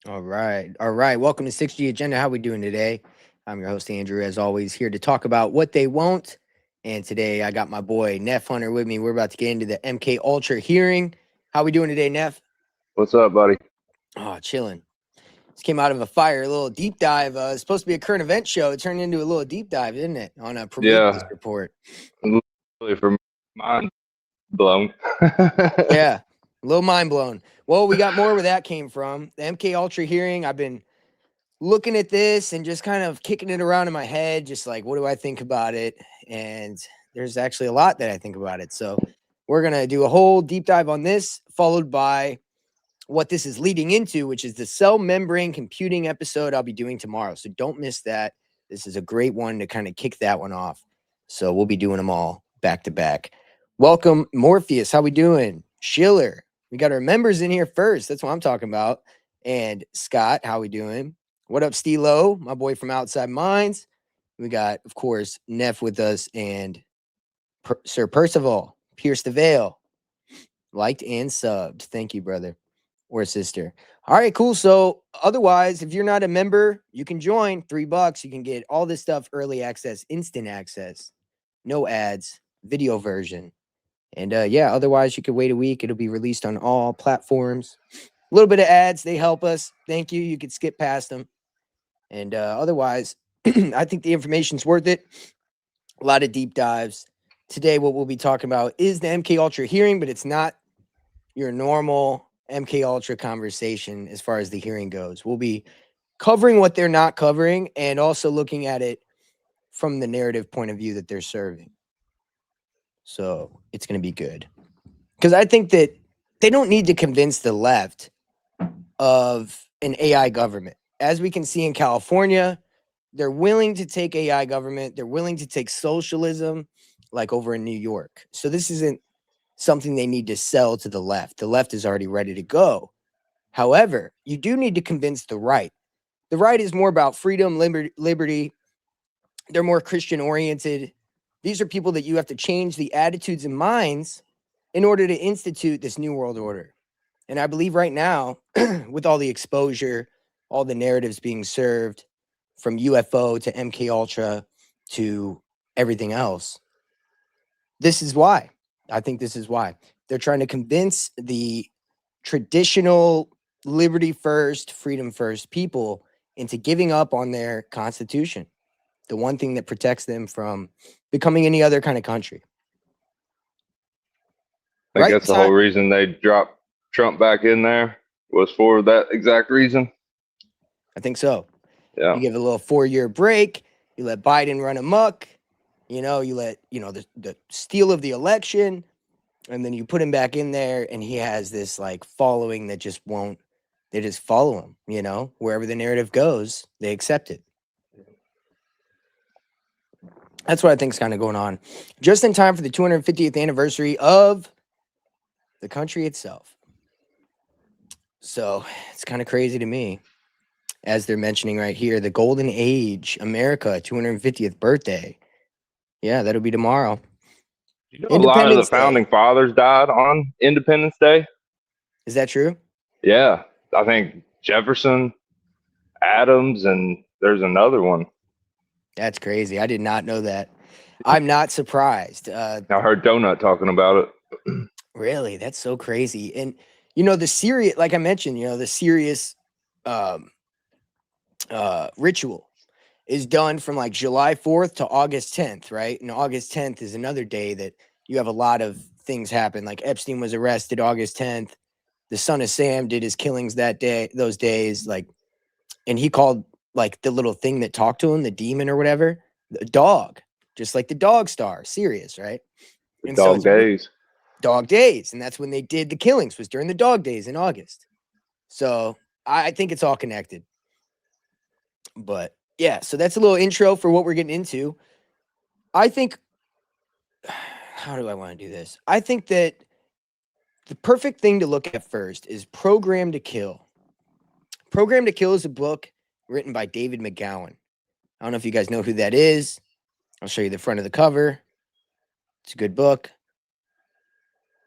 All right. All right. Welcome to 6G Agenda. How we doing today? I'm your host, Andrew, as always, here to talk about what they won't. And today I got my boy, Neff Hunter, with me. We're about to get into the MK Ultra hearing. How we doing today, Neff? What's up, buddy? Oh, chilling. This came out of a fire, a little deep dive. It's supposed to be a current event show. It turned into a little deep dive, didn't it? On a Prometheus report. Really, for mind blown. Yeah. A little mind blown. Well, we got more where that came from. The MK Ultra hearing. I've been looking at this and just kind of kicking it around in my head, just like, what do I think about it? And there's actually a lot that I think about it. So we're going to do a whole deep dive on this, followed by what this is leading into, which is the cell membrane computing episode I'll be doing tomorrow. So don't miss that. This is a great one to kind of kick that one off. So we'll be doing them all back to back. Welcome, Morpheus. How we doing? Schiller. We got our members in here first. That's what I'm talking about. And Scott, how we doing? What up, Stilo? My boy from Outside Minds. We got, of course, Neff with us and Sir Percival. Pierce the Veil. Liked and subbed. Thank you, brother or sister. All right, cool. So otherwise, if you're not a member, you can join. $3. You can get all this stuff, early access, instant access, no ads, video version. And yeah, otherwise you could wait a week. It'll be released on all platforms. A little bit of ads, they help us. Thank you. You could skip past them. And otherwise, I think the information's worth it. A lot of deep dives. Today, what we'll be talking about is the MK Ultra hearing, but it's not your normal MK Ultra conversation as far as the hearing goes. We'll be covering what they're not covering and also looking at it from the narrative point of view that they're serving. So it's going to be good. Because I think that they don't need to convince the left of an AI government. As we can see in California, they're willing to take AI government. They're willing to take socialism, like over in New York. So this isn't something they need to sell to the left. The left is already ready to go. However, you do need to convince the right. The right is more about freedom, liberty. They're more Christian oriented. These are people that you have to change the attitudes and minds in order to institute this new world order. And I believe right now, with all the exposure, all the narratives being served from UFO to MK Ultra to everything else, this is why. I think this is why. They're trying to convince the traditional liberty first, freedom first people into giving up on their constitution, the one thing that protects them from becoming any other kind of country. I guess the whole reason they dropped Trump back in there was for that exact reason. I think so. Yeah. You give it a little 4-year break. You let Biden run amok. You let, the steal of the election. And then you put him back in there and he has this like following that just won't, they just follow him, wherever the narrative goes, they accept it. That's what I think is kind of going on. Just in time for the 250th anniversary of the country itself. So it's kind of crazy to me. As they're mentioning right here, the Golden Age, America, 250th birthday. Yeah, that'll be tomorrow. A lot of the founding fathers died on Independence Day. Is that true? Yeah. I think Jefferson, Adams, and there's another one. That's crazy. I did not know that. I'm not surprised. I heard Donut talking about it. Really? That's so crazy. And, the serious, like I mentioned, the serious ritual is done from like July 4th to August 10th, right? And August 10th is another day that you have a lot of things happen. Like Epstein was arrested August 10th. The son of Sam did his killings that day, those days. And he called like the little thing that talked to him, the demon or whatever, the dog, just like the dog star, Sirius, right? Dog days. dog days. And that's when they did the killings, was during the dog days in August. So I think it's all connected. But yeah, so that's a little intro for what we're getting into. I think, how do I want to do this? I think that the perfect thing to look at first is Program to Kill. Program to Kill is a book written by David McGowan. I don't know if you guys know who that is. I'll show you the front of the cover. It's a good book.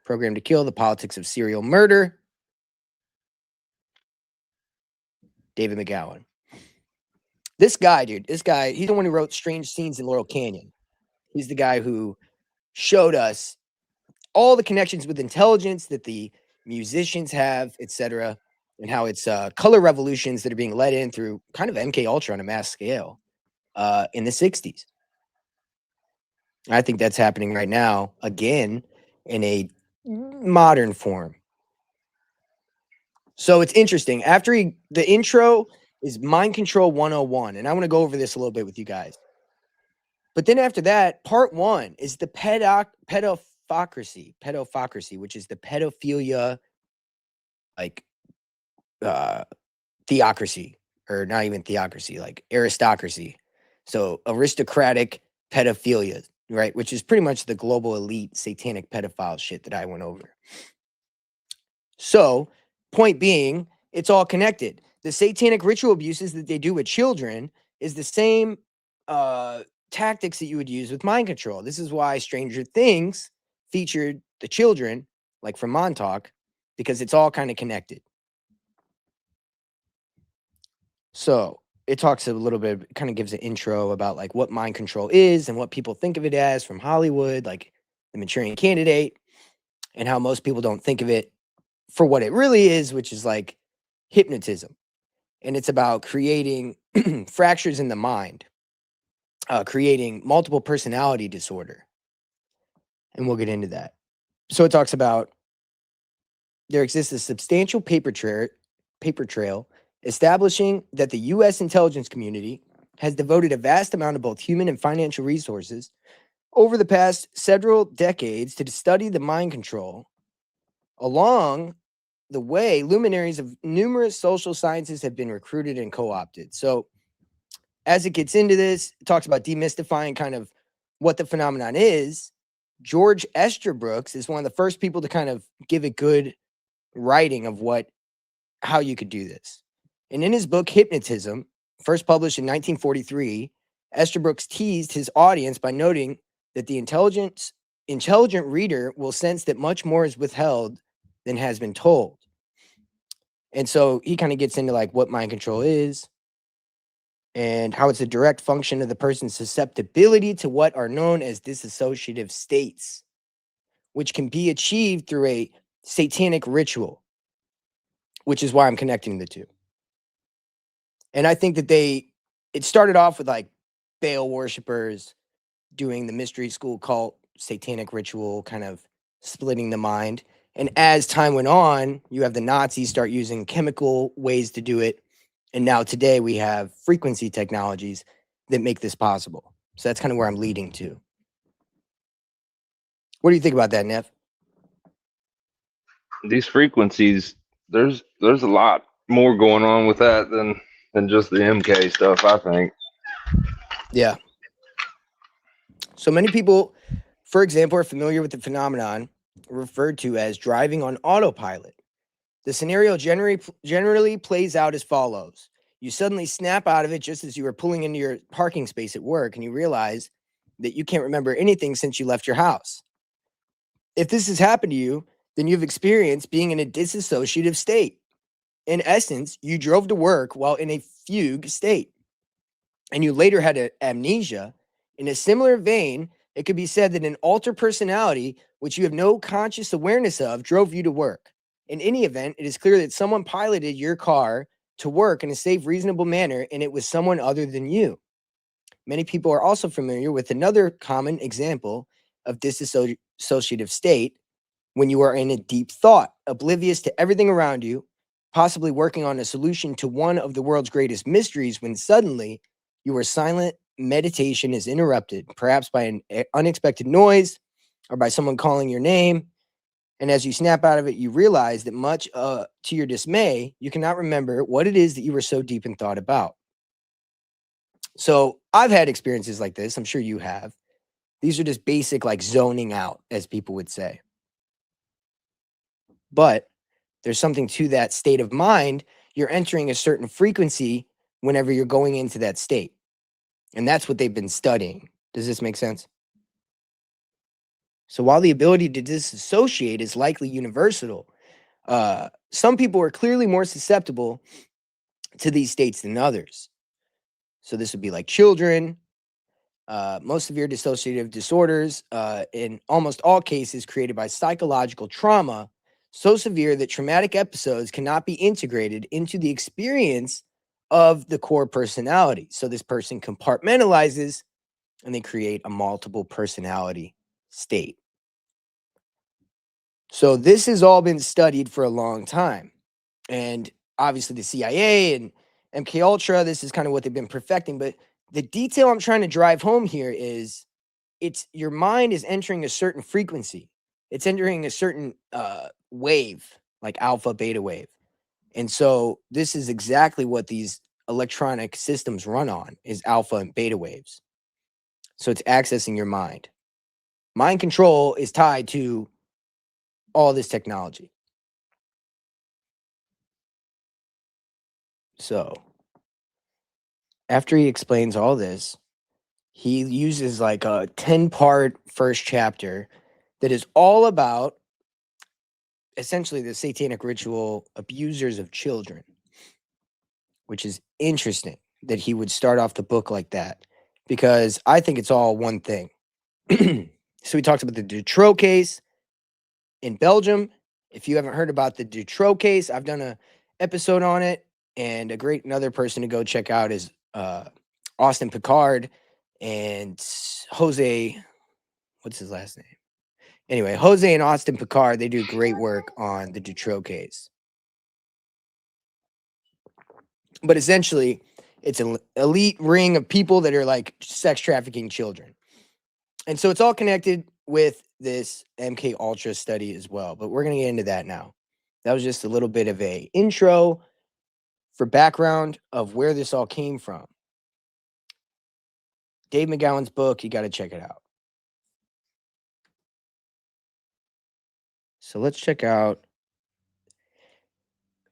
Program to Kill, The Politics of Serial Murder. David McGowan. This guy, dude, he's the one who wrote Strange Scenes in Laurel Canyon. He's the guy who showed us all the connections with intelligence that the musicians have, etc., and how it's color revolutions that are being led in through kind of MK Ultra on a mass scale in the 60s. I think that's happening right now, again, in a modern form. So it's interesting. After the intro is Mind Control 101, and I want to go over this a little bit with you guys. But then after that, part 1 is the pedophocracy, which is the pedophilia, like theocracy, or not even theocracy, like aristocracy. So aristocratic pedophilia, right? Which is pretty much the global elite satanic pedophile shit that I went over. So, point being, it's all connected. The satanic ritual abuses that they do with children is the same tactics that you would use with mind control. This is why Stranger Things featured the children, like from Montauk, because it's all kind of connected. So it talks a little bit, kind of gives an intro about like what mind control is and what people think of it as from Hollywood, like the Manchurian Candidate, and how most people don't think of it for what it really is, which is like hypnotism. And it's about creating fractures in the mind, creating multiple personality disorder. And we'll get into that. So it talks about there exists a substantial paper trail establishing that the U.S. intelligence community has devoted a vast amount of both human and financial resources over the past several decades to study the mind control. Along the way, luminaries of numerous social sciences have been recruited and co-opted. So as it gets into this, it talks about demystifying kind of what the phenomenon is. George Esterbrooks is one of the first people to kind of give a good writing of how you could do this. And in his book, Hypnotism, first published in 1943, Esterbrooks teased his audience by noting that the intelligent reader will sense that much more is withheld than has been told. And so he kind of gets into like what mind control is and how it's a direct function of the person's susceptibility to what are known as dissociative states, which can be achieved through a satanic ritual, which is why I'm connecting the two. And I think that it started off with like Baal worshipers doing the mystery school cult satanic ritual, kind of splitting the mind. And as time went on, you have the Nazis start using chemical ways to do it. And now today we have frequency technologies that make this possible. So that's kind of where I'm leading to. What do you think about that, Neff? These frequencies, there's a lot more going on with that than just the MK stuff, I think. Yeah. So many people, for example, are familiar with the phenomenon referred to as driving on autopilot. The scenario generally plays out as follows. You suddenly snap out of it just as you were pulling into your parking space at work, and you realize that you can't remember anything since you left your house. If this has happened to you, then you've experienced being in a dissociative state. In essence, you drove to work while in a fugue state, and you later had amnesia. In a similar vein, it could be said that an alter personality, which you have no conscious awareness of, drove you to work. In any event, it is clear that someone piloted your car to work in a safe, reasonable manner, and it was someone other than you. Many people are also familiar with another common example of dissociative state when you are in a deep thought, oblivious to everything around you, possibly working on a solution to one of the world's greatest mysteries, when suddenly your silent meditation is interrupted, perhaps by an unexpected noise or by someone calling your name. And as you snap out of it, you realize that much to your dismay, you cannot remember what it is that you were so deep in thought about. So I've had experiences like this. I'm sure you have. These are just basic, like zoning out, as people would say. But there's something to that state of mind. You're entering a certain frequency whenever you're going into that state. And that's what they've been studying. Does this make sense? So while the ability to disassociate is likely universal, some people are clearly more susceptible to these states than others. So this would be like children, most severe dissociative disorders, in almost all cases created by psychological trauma, so severe that traumatic episodes cannot be integrated into the experience of the core personality. So this person compartmentalizes and they create a multiple personality state. So this has all been studied for a long time. And obviously the CIA and MK Ultra, this is kind of what they've been perfecting. But the detail I'm trying to drive home here is it's your mind is entering a certain frequency. It's entering a certain wave, like alpha, beta wave. And so this is exactly what these electronic systems run on is alpha and beta waves. So it's accessing your mind. Mind control is tied to all this technology. So after he explains all this, he uses like a 10-part first chapter that is all about essentially the satanic ritual abusers of children, which is interesting that he would start off the book like that because I think it's all one thing. So he talks about the Dutroux case in Belgium. If you haven't heard about the Dutroux case, I've done an episode on it, and another person to go check out is Austin Picard and Jose. What's his last name? Anyway, Jose and Austin Picard, they do great work on the Dutroux case. But essentially, it's an elite ring of people that are like sex trafficking children. And so it's all connected with this MK Ultra study as well. But we're going to get into that now. That was just a little bit of a intro for background of where this all came from. Dave McGowan's book, you got to check it out. So let's check out.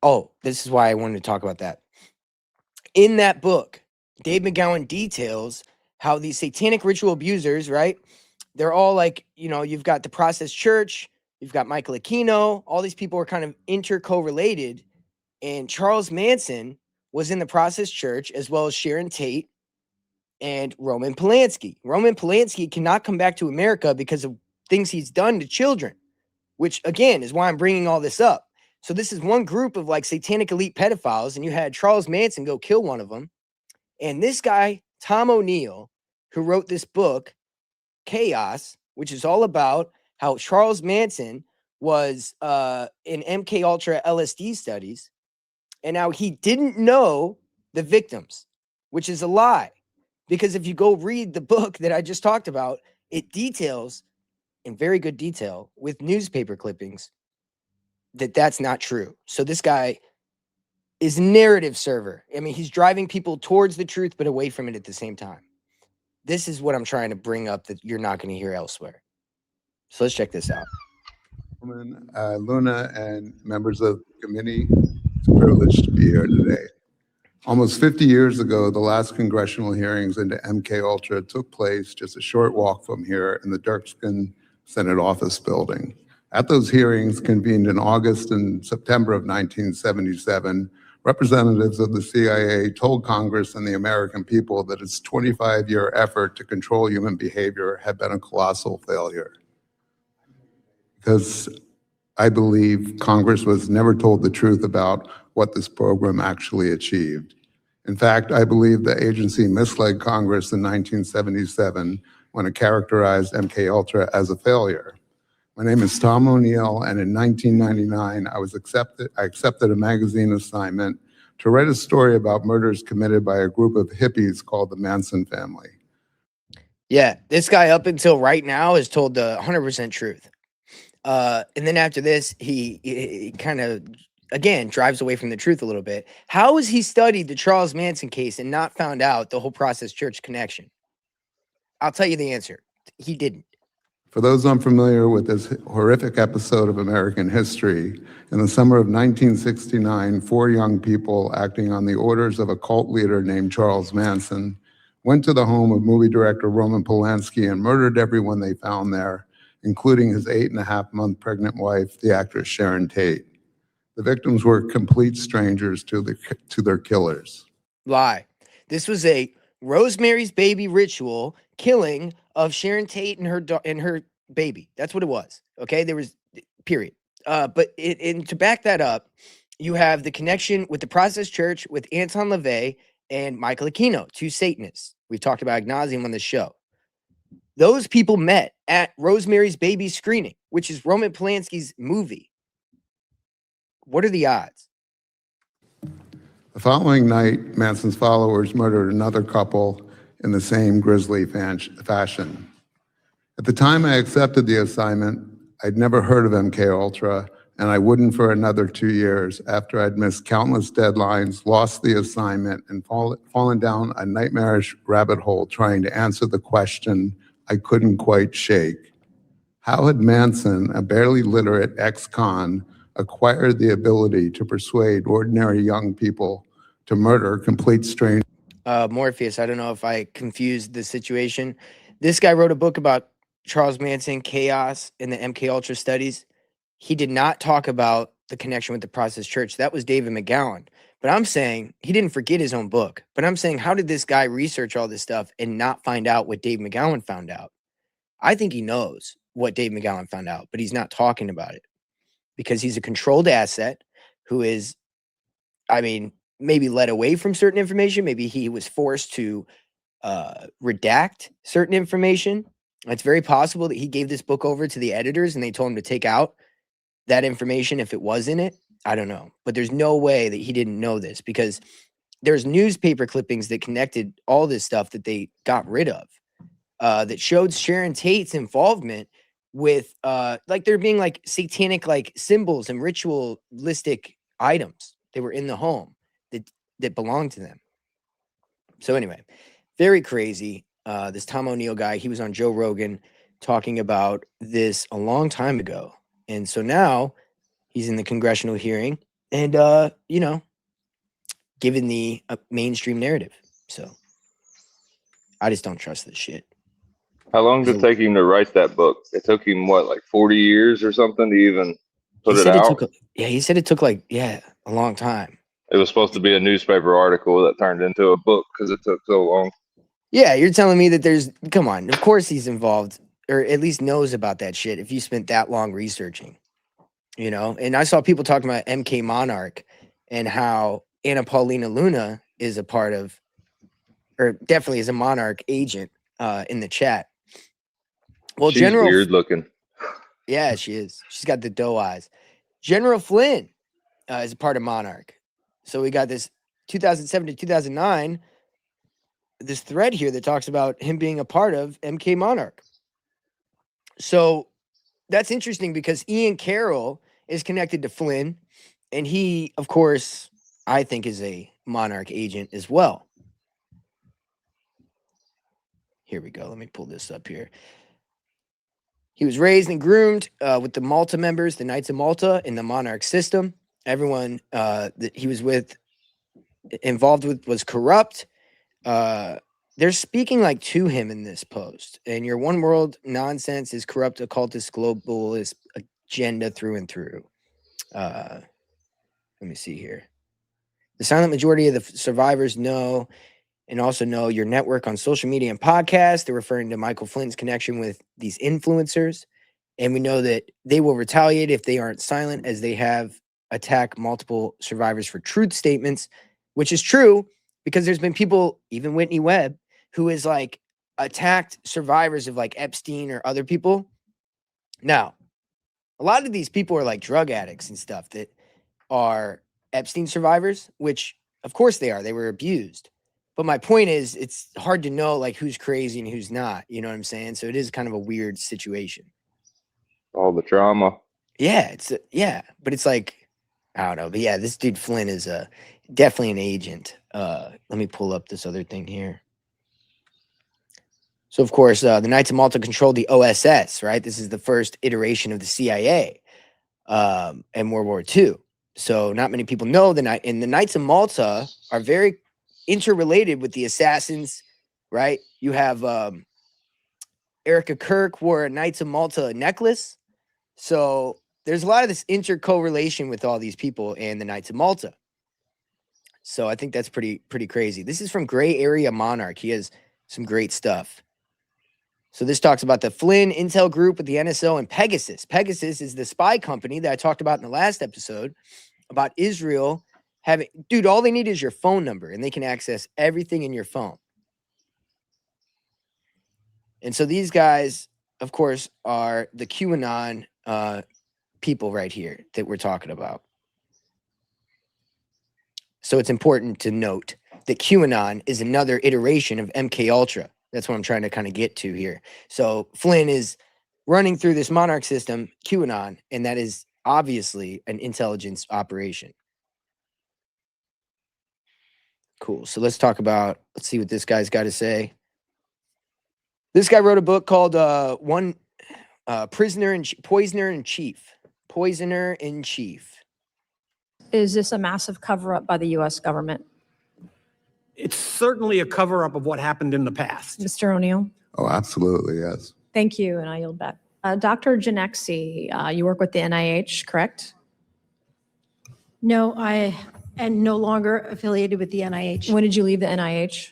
Oh, this is why I wanted to talk about that. In that book, Dave McGowan details how these satanic ritual abusers, right? They're all like, you've got the Process Church, you've got Michael Aquino, all these people are kind of intercorrelated. And Charles Manson was in the Process Church as well as Sharon Tate and Roman Polanski. Roman Polanski cannot come back to America because of things he's done to children, which again is why I'm bringing all this up. So this is one group of like satanic elite pedophiles, and you had Charles Manson go kill one of them. And this guy, Tom O'Neill, who wrote this book, Chaos, which is all about how Charles Manson was in MK Ultra LSD studies, and now he didn't know the victims, which is a lie. Because if you go read the book that I just talked about, it details in very good detail with newspaper clippings that that's not true. So this guy is a narrative server. I mean, he's driving people towards the truth, but away from it at the same time. This is what I'm trying to bring up that you're not going to hear elsewhere. So let's check this out. Luna and members of the committee, it's a privilege to be here today. Almost 50 years ago, the last congressional hearings into MK Ultra took place just a short walk from here in the Dirksen Senate office building. At those hearings, convened in August and September of 1977, representatives of the CIA told Congress and the American people that its 25-year effort to control human behavior had been a colossal failure. Because I believe Congress was never told the truth about what this program actually achieved. In fact, I believe the agency misled Congress in 1977 when it characterized MK Ultra as a failure. My name is Tom O'Neill, and in 1999, I accepted a magazine assignment to write a story about murders committed by a group of hippies called the Manson family. Yeah, this guy up until right now has told the 100% truth. And then after this, he kind of, again, drives away from the truth a little bit. How has he studied the Charles Manson case and not found out the whole Process Church connection? I'll tell you the answer. He didn't. For those unfamiliar with this horrific episode of American history, in the summer of 1969, 4 young people acting on the orders of a cult leader named Charles Manson went to the home of movie director Roman Polanski and murdered everyone they found there, including his 8.5-month pregnant wife, the actress Sharon Tate. The victims were complete strangers to their killers. Lie. This was a Rosemary's Baby ritual killing of Sharon Tate and her baby. That's what it was. Okay, there was period. But to back that up, you have the connection with the Process Church with Anton LaVey and Michael Aquino, 2 Satanists. We've talked about ad nauseum on the show. Those people met at Rosemary's Baby screening, which is Roman Polanski's movie. What are the odds? The following night, Manson's followers murdered another couple in the same grisly fashion. At the time I accepted the assignment, I'd never heard of MK Ultra, and I wouldn't for another 2 years after I'd missed countless deadlines, lost the assignment, and fallen down a nightmarish rabbit hole trying to answer the question I couldn't quite shake. How had Manson, a barely literate ex-con, acquired the ability to persuade ordinary young people to murder complete strangers? Morpheus, I don't know if I confused the situation. This guy wrote a book about Charles Manson, chaos, and the MK Ultra studies. He did not talk about the connection with the Process Church. That was David McGowan. But I'm saying he didn't forget his own book. But I'm saying, how did this guy research all this stuff and not find out what Dave McGowan found out? I think he knows what Dave McGowan found out, but he's not talking about it because he's a controlled asset who is, I mean, maybe led away from certain information. Maybe he was forced to redact certain information. It's very possible that he gave this book over to the editors and they told him to take out that information if it was in it. I don't know. But there's no way that he didn't know this because there's newspaper clippings that connected all this stuff that they got rid of that showed Sharon Tate's involvement with like there being like satanic like symbols and ritualistic items. They were in the home that belonged to them. So anyway, very crazy. This Tom O'Neill guy, he was on Joe Rogan talking about this a long time ago. And so now he's in the congressional hearing and, you know, given the mainstream narrative. So I just don't trust this shit. How long did it take him to write that book? It took him, what, like 40 years or something to even put it out? He said it took like, a long time. It was supposed to be a newspaper article that turned into a book because it took so long. Yeah, you're telling me that come on, of course he's involved or at least knows about that shit if you spent that long researching, you know? And I saw people talking about MK Monarch and how Anna Paulina Luna is a part of, or definitely is a Monarch agent in the chat. Well, she's weird looking. Yeah, she is. She's got the doe eyes. General Flynn is a part of Monarch. So we got this 2007 to 2009, this thread here that talks about him being a part of MK Monarch. So that's interesting because Ian Carroll is connected to Flynn, and he, of course, I think is a Monarch agent as well. Here we go. Let me pull this up here. He was raised and groomed with the Malta members, the Knights of Malta, in the Monarch system. Everyone that he was involved with was corrupt. They're speaking like to him in this post. And your one world nonsense is corrupt, occultist, globalist agenda through and through. Let me see here. The silent majority of the survivors know and also know your network on social media and podcasts. They're referring to Michael Flynn's connection with these influencers. And we know that they will retaliate if they aren't silent, as they have attacked multiple survivors for truth statements, which is true because there's been people, even Whitney Webb, who has like attacked survivors of like Epstein or other people. Now, a lot of these people are like drug addicts and stuff that are Epstein survivors, which of course they are. They were abused. But my point is, it's hard to know like who's crazy and who's not. You know what I'm saying? So it is kind of a weird situation. All the trauma. Yeah, but it's like, I don't know. But yeah, this dude Flynn is definitely an agent. Let me pull up this other thing here. So, of course, the Knights of Malta controlled the OSS, right? This is the first iteration of the CIA in World War II. So not many people know the Knights of Malta are very interrelated with the assassins, right? You have Erica Kirk wore a Knights of Malta necklace. So there's a lot of this intercorrelation with all these people and the Knights of Malta. So I think that's pretty crazy. This is from Gray Area Monarch. He has some great stuff. So this talks about the Flynn Intel Group with the NSO and Pegasus. Pegasus is the spy company that I talked about in the last episode about Israel having, dude, all they need is your phone number and they can access everything in your phone. And so these guys, of course, are the QAnon people right here that we're talking about. So it's important to note that QAnon is another iteration of MK Ultra. That's what I'm trying to kind of get to here. So Flynn is running through this monarch system, QAnon, and that is obviously an intelligence operation. Cool. So let's see what this guy's got to say. This guy wrote a book called Poisoner in Chief. Poisoner in Chief. Is this a massive cover-up by the U.S. government? It's certainly a cover-up of what happened in the past. Mr. O'Neill? Oh, absolutely, yes. Thank you, and I yield back. Dr. Janexi, you work with the NIH, correct? No, I am no longer affiliated with the NIH. When did you leave the NIH?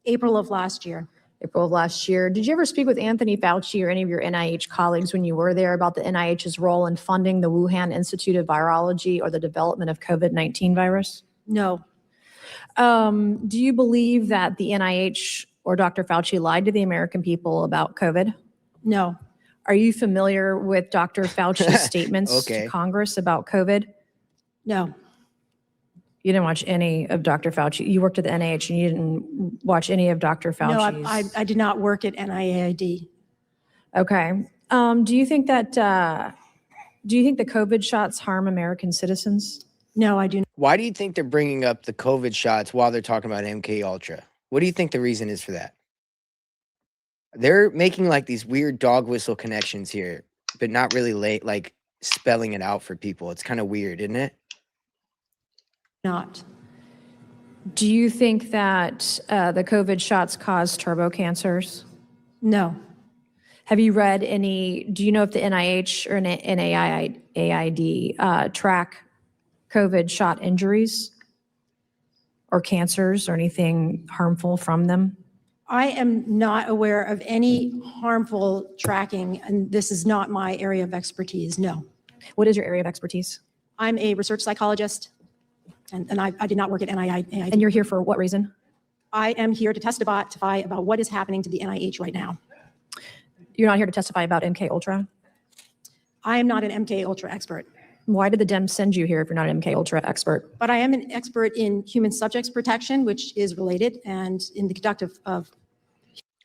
April of last year. April of last year. Did you ever speak with Anthony Fauci or any of your NIH colleagues when you were there about the NIH's role in funding the Wuhan Institute of Virology or the development of COVID-19 virus? No. Do you believe that the NIH or Dr. Fauci lied to the American people about COVID? No. Are you familiar with Dr. Fauci's statements to Congress about COVID? No. You didn't watch any of Dr. Fauci. You worked at the NIH and you didn't watch any of Dr. Fauci's. No, I did not work at NIAID. Okay. Do you think the COVID shots harm American citizens? No, I do not. Why do you think they're bringing up the COVID shots while they're talking about MK Ultra? What do you think the reason is for that? They're making like these weird dog whistle connections here, but not really like spelling it out for people. It's kind of weird, isn't it? Not. Do you think that the COVID shots cause turbo cancers? No. Have you read do you know if the NIH or NIAID track COVID shot injuries or cancers or anything harmful from them? I am not aware of any harmful tracking, and this is not my area of expertise, no. What is your area of expertise? I'm a research psychologist, and I did not work at NIAID. And you're here for what reason? I am here to testify about what is happening to the NIH right now. You're not here to testify about MK Ultra? I am not an MK Ultra expert. Why did the Dems send you here if you're not an MK Ultra expert? But I am an expert in human subjects protection, which is related, and in the conduct of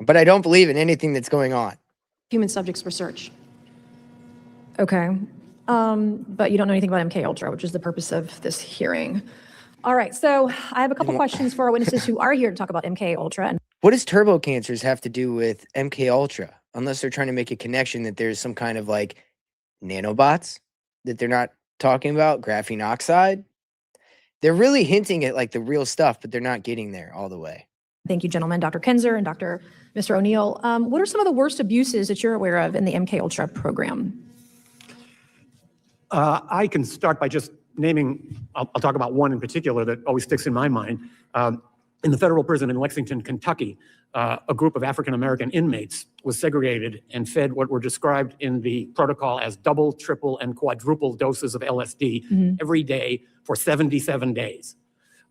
But I don't believe in anything that's going on. human subjects research. Okay. But you don't know anything about MK Ultra, which is the purpose of this hearing. All right. So I have a couple questions for our witnesses who are here to talk about MK Ultra. And What does turbo cancers have to do with MK Ultra? Unless they're trying to make a connection that there's some kind of like nanobots that they're not talking about, graphene oxide. They're really hinting at like the real stuff, but they're not getting there all the way. thank you, gentlemen, Dr. Kinzer and Mr. O'Neill. What are some of the worst abuses that you're aware of in the MK Ultra program? I can start by just naming, I'll talk about one in particular that always sticks in my mind. In the federal prison in Lexington, Kentucky, a group of African-American inmates was segregated and fed what were described in the protocol as double, triple, and quadruple doses of LSD every day for 77 days.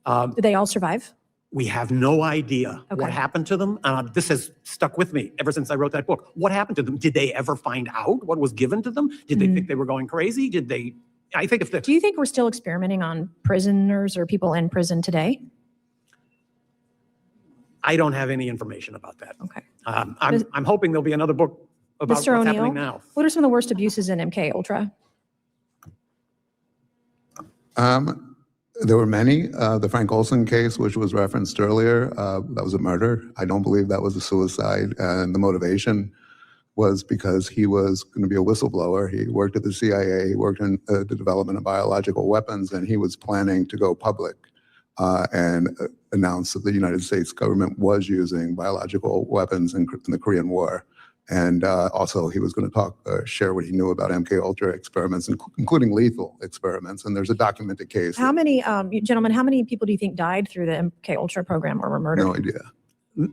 Did they all survive? We have no idea what happened to them. This has stuck with me ever since I wrote that book. What happened to them? Did they ever find out what was given to them? Did they think they were going crazy? Did they? I think if the. Do you think we're still experimenting on prisoners or people in prison today? I don't have any information about that. Okay. I'm hoping there'll be another book about Mr. what's happening O'Neill, now. what are some of the worst abuses in MK Ultra? There were many. The Frank Olson case, which was referenced earlier, that was a murder. I don't believe that was a suicide. And the motivation was because he was going to be a whistleblower. He worked at the CIA, he worked in the development of biological weapons, and he was planning to go public and announce that the United States government was using biological weapons in the Korean War. And also, he was going to share what he knew about MK Ultra experiments, including lethal experiments. And there's a documented case. How many, gentlemen, how many people do you think died through the MK Ultra program or were murdered? No idea.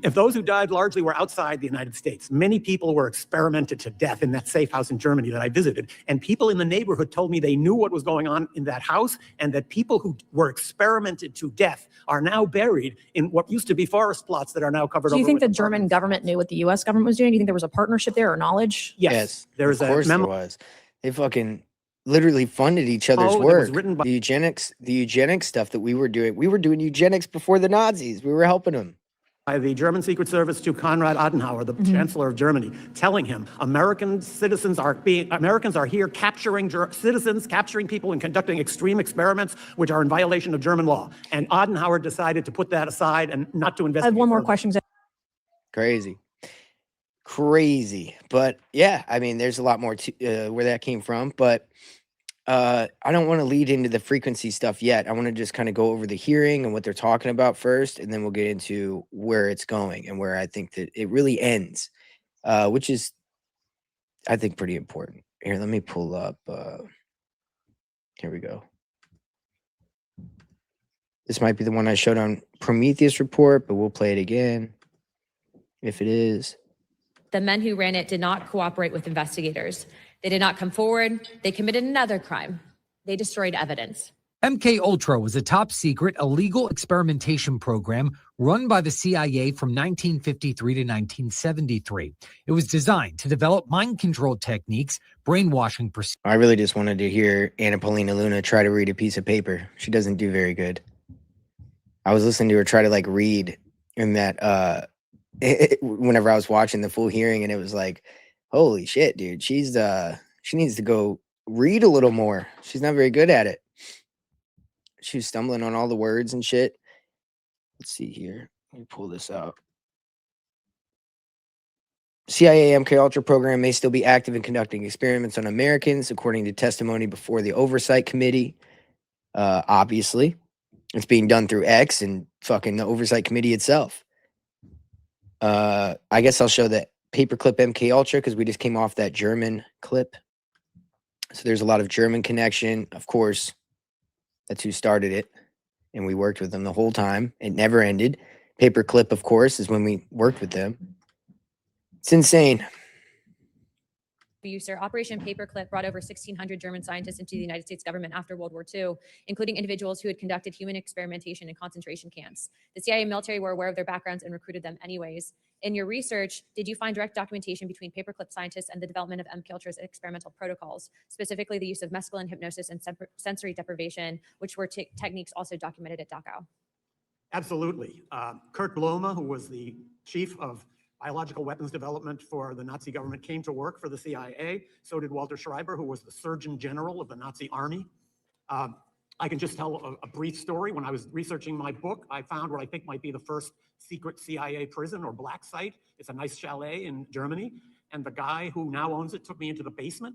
If those who died largely were outside the United States, many people were experimented to death in that safe house in Germany that I visited. And people in the neighborhood told me they knew what was going on in that house, and that people who were experimented to death are now buried in what used to be forest plots that are now covered over. Do you think with the German apartments. government knew what the US government was doing? Do you think there was a partnership there or knowledge? Yes. There's of course a memo. there was. They fucking literally funded each other's That work. was written by The eugenics stuff that we were doing eugenics before the Nazis. We were helping them. the German Secret Service to Konrad Adenauer, the Chancellor of Germany, telling him Americans are here capturing citizens, capturing people and conducting extreme experiments which are in violation of German law. And Adenauer decided to put that aside and not to investigate. I have one more further. question. Crazy. But yeah, I mean, there's a lot more to where that came from, but I don't want to lead into the frequency stuff yet. I want to just kind of go over the hearing and what they're talking about first, and then we'll get into where it's going and where I think that it really ends, which is, I think, pretty important. Here, let me pull up. Here we go. This might be the one I showed on Prometheus Report, but we'll play it again if it is. The men who ran it did not cooperate with investigators. They did not come forward. They committed another crime. They destroyed evidence. MK Ultra was a top secret illegal experimentation program run by the CIA from 1953 to 1973. It was designed to develop mind control techniques, brainwashing procedures. I really just wanted to hear Anna Paulina Luna try to read a piece of paper. She doesn't do very good. I was listening to her try to like read in that whenever I was watching the full hearing, and it was like, holy shit, dude, she needs to go read a little more. She's not very good at it. She was stumbling on all the words and shit. Let's see here. Let me pull this out. CIA MK Ultra program may still be active in conducting experiments on Americans, according to testimony before the Oversight Committee. Obviously, it's being done through X and fucking the Oversight Committee itself. I guess I'll show that paperclip MK Ultra because we just came off that German clip. So there's a lot of German connection. Of course, that's who started it. And we worked with them the whole time. It never ended. Paperclip, of course, is when we worked with them. It's insane. Sir, Operation Paperclip brought over 1,600 German scientists into the United States government after World War II, including individuals who had conducted human experimentation in concentration camps. The CIA military were aware of their backgrounds and recruited them anyways. In your research, did you find direct documentation between Paperclip scientists and the development of MK Ultra's experimental protocols, specifically the use of mescaline hypnosis and sensory deprivation, which were techniques also documented at Dachau? Absolutely. Kurt Blome, who was the chief of biological weapons development for the Nazi government, came to work for the CIA. So did Walter Schreiber, who was the Surgeon General of the Nazi army. I can just tell a brief story. When I was researching my book, I found what I think might be the first secret CIA prison or black site. It's a nice chalet in Germany. And the guy who now owns it took me into the basement.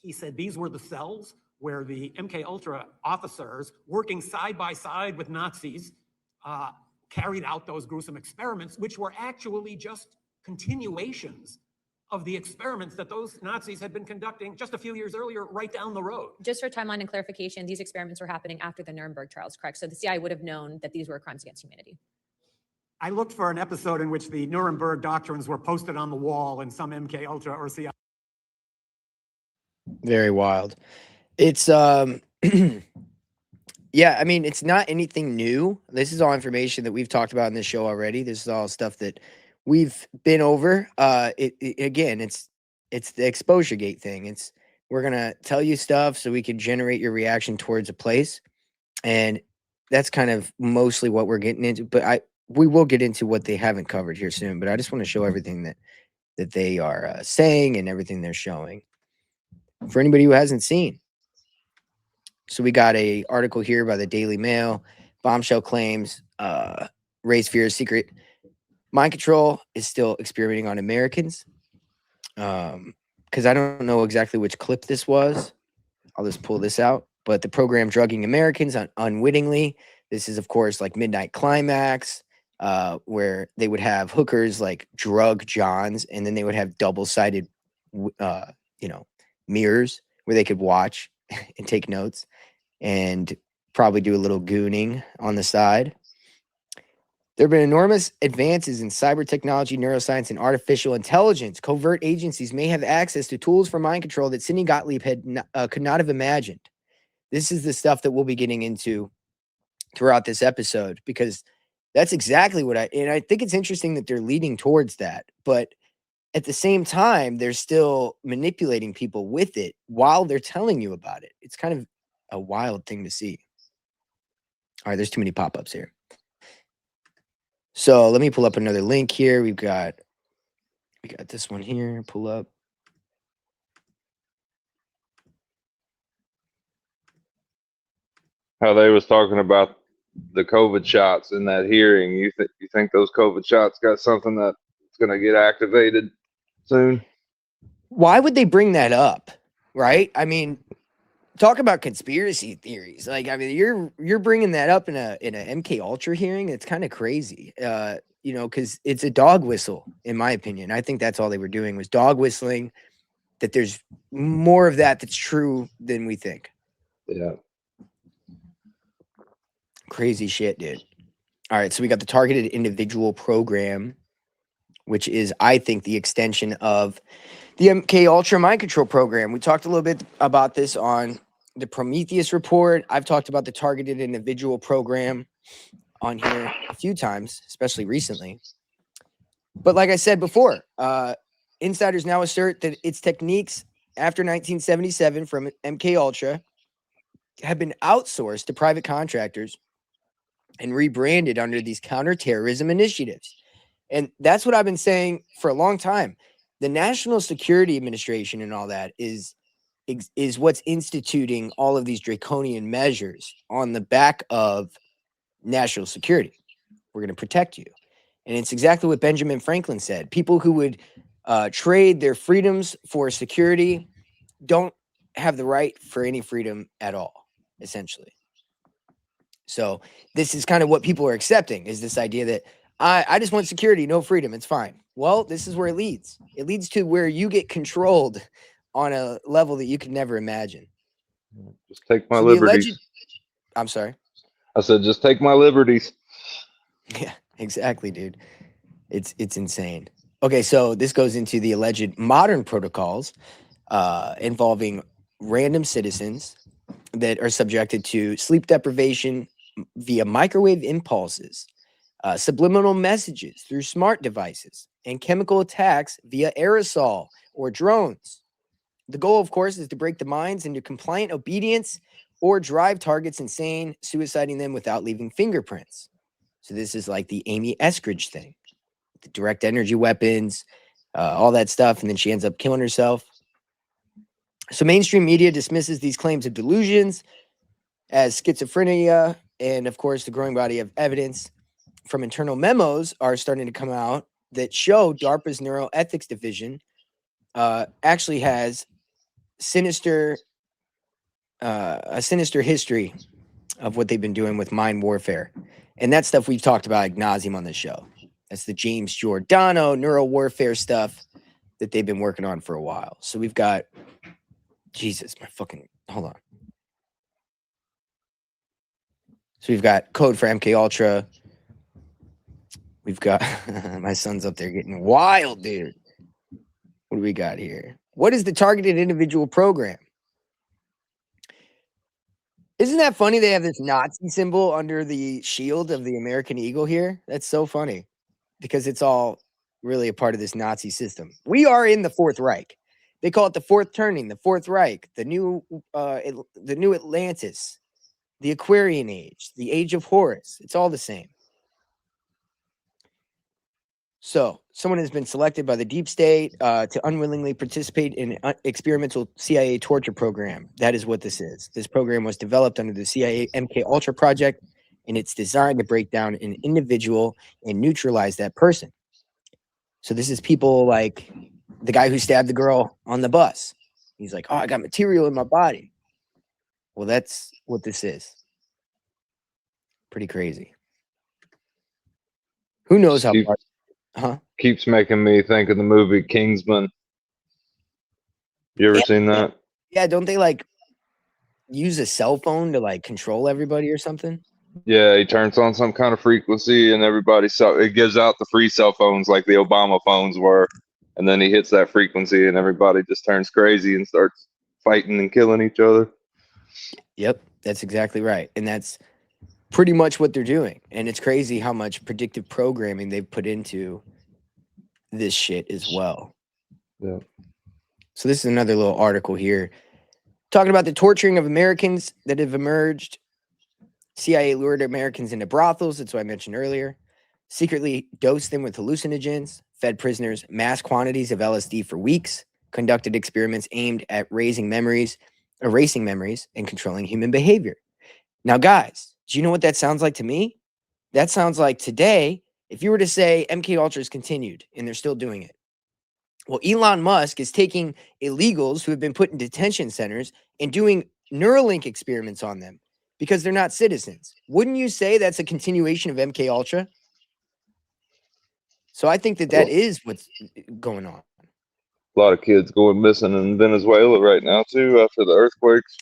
He said these were the cells where the MK Ultra officers, working side by side with Nazis, carried out those gruesome experiments, which were actually just continuations of the experiments that those Nazis had been conducting just a few years earlier, right down the road. Just for timeline and clarification, these experiments were happening after the Nuremberg trials, correct? So the CIA would have known that these were crimes against humanity. I looked for an episode in which the Nuremberg doctrines were posted on the wall in some MK Ultra or CIA. Very wild. It's yeah, I mean, it's not anything new. This is all information that we've talked about in this show already. This is all stuff that we've been over. Again, it's the exposure gate thing. We're gonna tell you stuff so we can generate your reaction towards a place, and that's kind of mostly what we're getting into. But we will get into what they haven't covered here soon. But I just want to show everything that that they are saying and everything they're showing for anybody who hasn't seen. So we got a article here by the Daily Mail. Bombshell claims raise fears secret mind control is still experimenting on Americans. Because I don't know exactly which clip this was. I'll just pull this out. But the program drugging Americans unwittingly. This is, of course, like Midnight Climax, where they would have hookers like drug Johns, and then they would have double-sided, mirrors where they could watch and take notes and probably do a little gooning on the side. There have been enormous advances in cyber technology, neuroscience, and artificial intelligence. Covert agencies may have access to tools for mind control that Sidney Gottlieb could not have imagined. This is the stuff that we'll be getting into throughout this episode, because that's exactly what I think it's interesting that they're leading towards that. But at the same time, they're still manipulating people with it while they're telling you about it. It's kind of a wild thing to see. All right, there's too many pop-ups here. So let me pull up another link here. We got this one here. Pull up. How they was talking about the COVID shots in that hearing. You think those COVID shots got something that's going to get activated soon? Why would they bring that up? Right? I mean, talk about conspiracy theories. Like, I mean, you're bringing that up in a MK Ultra hearing. It's kind of crazy. Because it's a dog whistle, in my opinion. I think that's all they were doing was dog whistling, that there's more of that's true than we think. Yeah. Crazy shit, dude. All right, so we got the targeted individual program, which is, I think, the extension of the MK Ultra mind control program. We talked a little bit about this on the Prometheus report. I've talked about the targeted individual program on here a few times, especially recently. But like I said before, insiders now assert that its techniques after 1977 from MK Ultra have been outsourced to private contractors and rebranded under these counterterrorism initiatives. And that's what I've been saying for a long time. The National Security Administration and all that is what's instituting all of these draconian measures on the back of national security. We're going to protect you. And it's exactly what Benjamin Franklin said. People who would trade their freedoms for security don't have the right for any freedom at all, essentially. So this is kind of what people are accepting, is this idea that I just want security, no freedom. It's fine. Well, this is where it leads. It leads to where you get controlled on a level that you could never imagine. Just take my So liberties. I'm sorry. I said, just take my liberties. Yeah, exactly, dude. It's insane. Okay, so this goes into the alleged modern protocols involving random citizens that are subjected to sleep deprivation via microwave impulses, subliminal messages through smart devices, and chemical attacks via aerosol or drones. The goal, of course, is to break the minds into compliant obedience or drive targets insane, suiciding them without leaving fingerprints. So this is like the Amy Eskridge thing, the direct energy weapons, all that stuff, and then she ends up killing herself. So mainstream media dismisses these claims of delusions as schizophrenia, and of course, the growing body of evidence from internal memos are starting to come out that show DARPA's neuroethics division actually has a sinister history of what they've been doing with mind warfare. And that stuff we've talked about ad nauseum on this show. That's the James Giordano neuro warfare stuff that they've been working on for a while. So we've got, hold on. So we've got code for MK Ultra. We've got, my son's up there getting wild, dude. What do we got here? What is the targeted individual program? Isn't that funny? They have this Nazi symbol under the shield of the American Eagle here. That's so funny because it's all really a part of this Nazi system. We are in the Fourth Reich. They call it the Fourth Turning, the Fourth Reich, the new Atlantis, the Aquarian Age, the Age of Horus. It's all the same. So, someone has been selected by the deep state to unwillingly participate in an experimental CIA torture program. That is what this is. This program was developed under the CIA MK Ultra project, and it's designed to break down an individual and neutralize that person. So, this is people like the guy who stabbed the girl on the bus. He's like, "Oh, I got material in my body." Well, that's what this is. Pretty crazy. Who knows how Keep- far? Huh? Keeps making me think of the movie Kingsman. You ever Yeah. seen that? Yeah, don't they like use a cell phone to like control everybody or something? Yeah, he turns on some kind of frequency and it gives out the free cell phones like the Obama phones were. And then he hits that frequency and everybody just turns crazy and starts fighting and killing each other. Yep, that's exactly right. And that's pretty much what they're doing. And it's crazy how much predictive programming they've put into this shit as well. Yeah. So this is another little article here talking about the torturing of Americans that have emerged. CIA lured Americans into brothels, that's what I mentioned earlier, secretly dosed them with hallucinogens, fed prisoners mass quantities of LSD for weeks, conducted experiments aimed at erasing memories, and controlling human behavior. Now, guys, do you know what that sounds like to me? That sounds like today, if you were to say MK Ultra is continued and they're still doing it. Well, Elon Musk is taking illegals who have been put in detention centers and doing Neuralink experiments on them because they're not citizens. Wouldn't you say that's a continuation of MK Ultra? So I think that Well, is what's going on. a lot of kids going missing in Venezuela right now too after the earthquakes.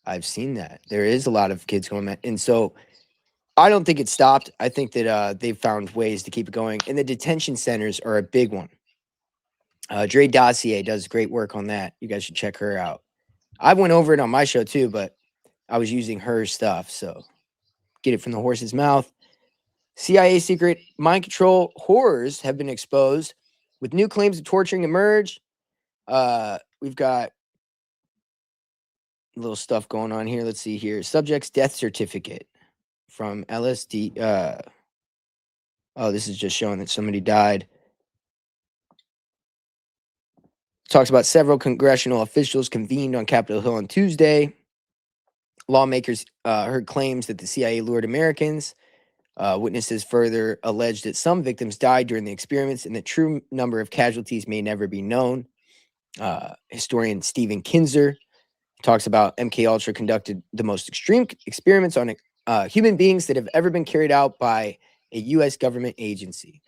I've seen that. There is a lot of kids going mad. And so I don't think it stopped. I think that they've found ways to keep it going. And the detention centers are a big one. Dre Dossier does great work on that. You guys should check her out. I went over it on my show too, but I was using her stuff. So get it from the horse's mouth. CIA secret mind control horrors have been exposed with new claims of torturing emerge. We've got a little stuff going on here. Let's see here. Subject's death certificate from LSD. Oh, this is just showing that somebody died. Talks about several congressional officials convened on Capitol Hill on Tuesday. Lawmakers heard claims that the CIA lured Americans. Witnesses further alleged that some victims died during the experiments and the true number of casualties may never be known. Historian Stephen Kinzer talks about MK Ultra conducted the most extreme experiments on human beings that have ever been carried out by a U.S. government agency.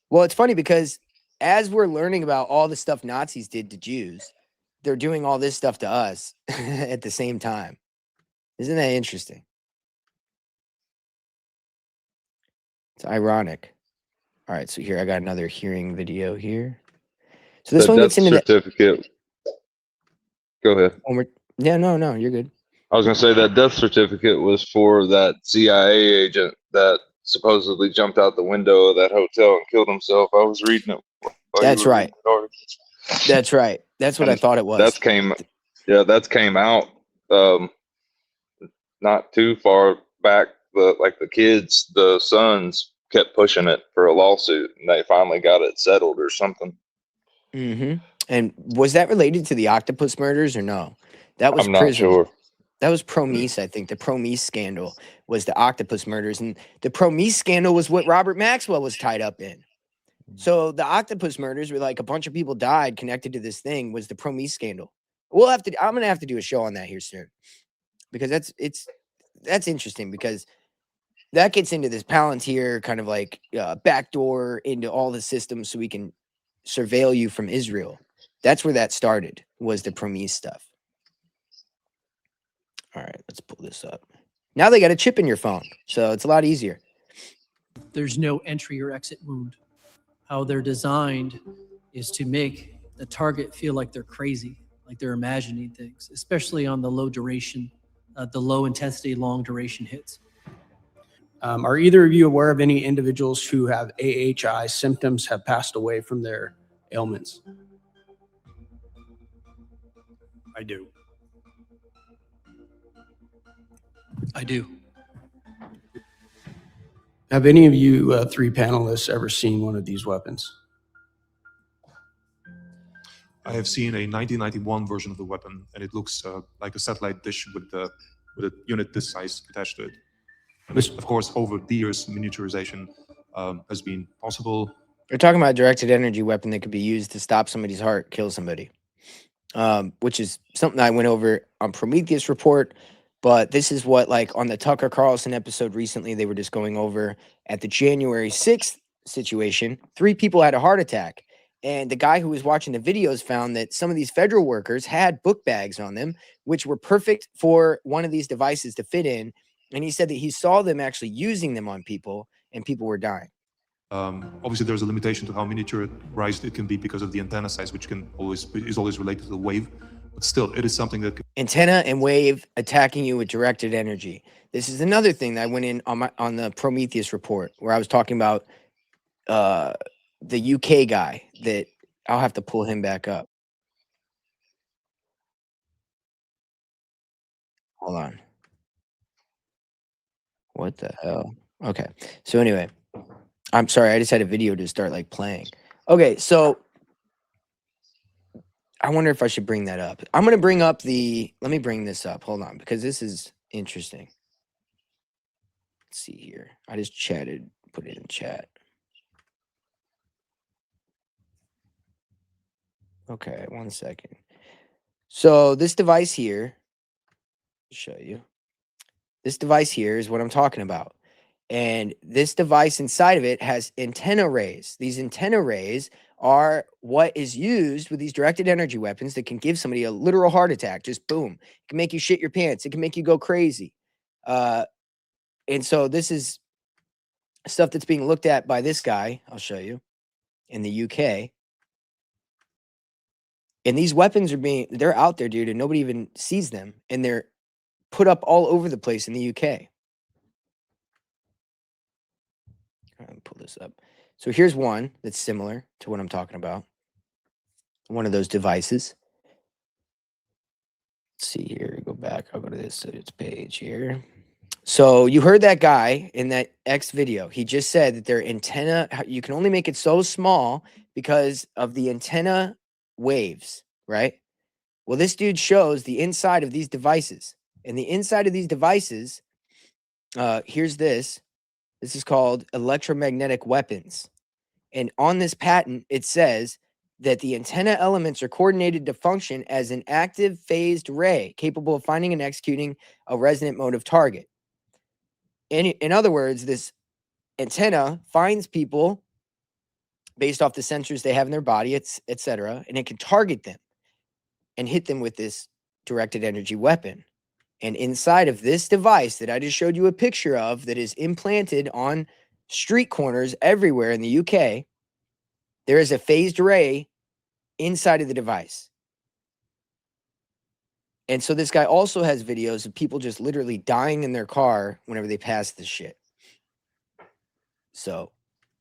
Well, it's funny because as we're learning about all the stuff Nazis did to Jews, they're doing all this stuff to us at the same time. Isn't that interesting? It's ironic. All right, so here I got another hearing video here. So this The one death gets into certificate. Go ahead. Yeah, no, you're good. I was gonna say that death certificate was for that CIA agent that supposedly jumped out the window of that hotel and killed himself. I was reading it. That's right. That's right. That's what I thought it was. That's came out not too far back. The kids, the sons kept pushing it for a lawsuit, and they finally got it settled or something. Mm-hmm. And was that related to the octopus murders or no? That was I'm not sure. That was Promise, I think. The Promise scandal was the octopus murders, and the Promise scandal was what Robert Maxwell was tied up in. So the octopus murders, where like a bunch of people died connected to this thing, was the Promise scandal. I'm gonna have to do a show on that here soon, because that's interesting, because that gets into this Palantir kind of like backdoor into all the systems so we can surveil you from Israel. That's where that started, was the Promise stuff. All right, let's pull this up. Now they got a chip in your phone, so it's a lot easier. There's no entry or exit wound. How they're designed is to make the target feel like they're crazy, like they're imagining things, especially on the low duration, the low intensity, long duration hits. Are either of you aware of any individuals who have AHI symptoms have passed away from their ailments? I do. I do. Have any of you three panelists ever seen one of these weapons? I have seen a 1991 version of the weapon, and it looks like a satellite dish with a unit this size attached to it. And of course, over the years, miniaturization has been possible. We're talking about a directed energy weapon that could be used to stop somebody's heart, kill somebody, which is something I went over on Prometheus Report. But this is what, like, on the Tucker Carlson episode recently, they were just going over at the January 6th situation. 3 people had a heart attack. And the guy who was watching the videos found that some of these federal workers had book bags on them, which were perfect for one of these devices to fit in. And he said that he saw them actually using them on people, and people were dying. Obviously, there's a limitation to how miniaturized it can be because of the antenna size, which is always related to the wave. But still, it is something that Antenna and wave attacking you with directed energy. This is another thing that I went in on the Prometheus report, where I was talking about the UK guy that I'll have to pull him back up. Hold on. What the hell? Okay. So anyway, I'm sorry. I just had a video to start like playing. Okay. So I wonder if I should bring that up. I'm going to bring up let me bring this up. Hold on, because this is interesting. Let's see here. I just put it in chat. Okay, 1 second. So this device here, I'll show you. This device here is what I'm talking about. And this device inside of it has antenna rays. These antenna rays are what is used with these directed energy weapons that can give somebody a literal heart attack. Just boom. It can make you shit your pants. It can make you go crazy. And so this is stuff that's being looked at by this guy, I'll show you, in the UK. And these weapons they're out there, dude, and nobody even sees them. And they're put up all over the place in the UK. Let me pull this up. So here's one that's similar to what I'm talking about. One of those devices. Let's see here. Go back. I'll go to this page here. So you heard that guy in that X video. He just said that their antenna, you can only make it so small because of the antenna waves, right? Well, this dude shows the inside of these devices. And the inside of these devices, here's this. This is called electromagnetic weapons. And on this patent, it says that the antenna elements are coordinated to function as an active phased ray capable of finding and executing a resonant motive target. In other words, this antenna finds people based off the sensors they have in their body, etc., and it can target them and hit them with this directed energy weapon. And inside of this device that I just showed you a picture of that is implanted on street corners everywhere in the UK, there is a phased array inside of the device. And so this guy also has videos of people just literally dying in their car whenever they pass this shit. So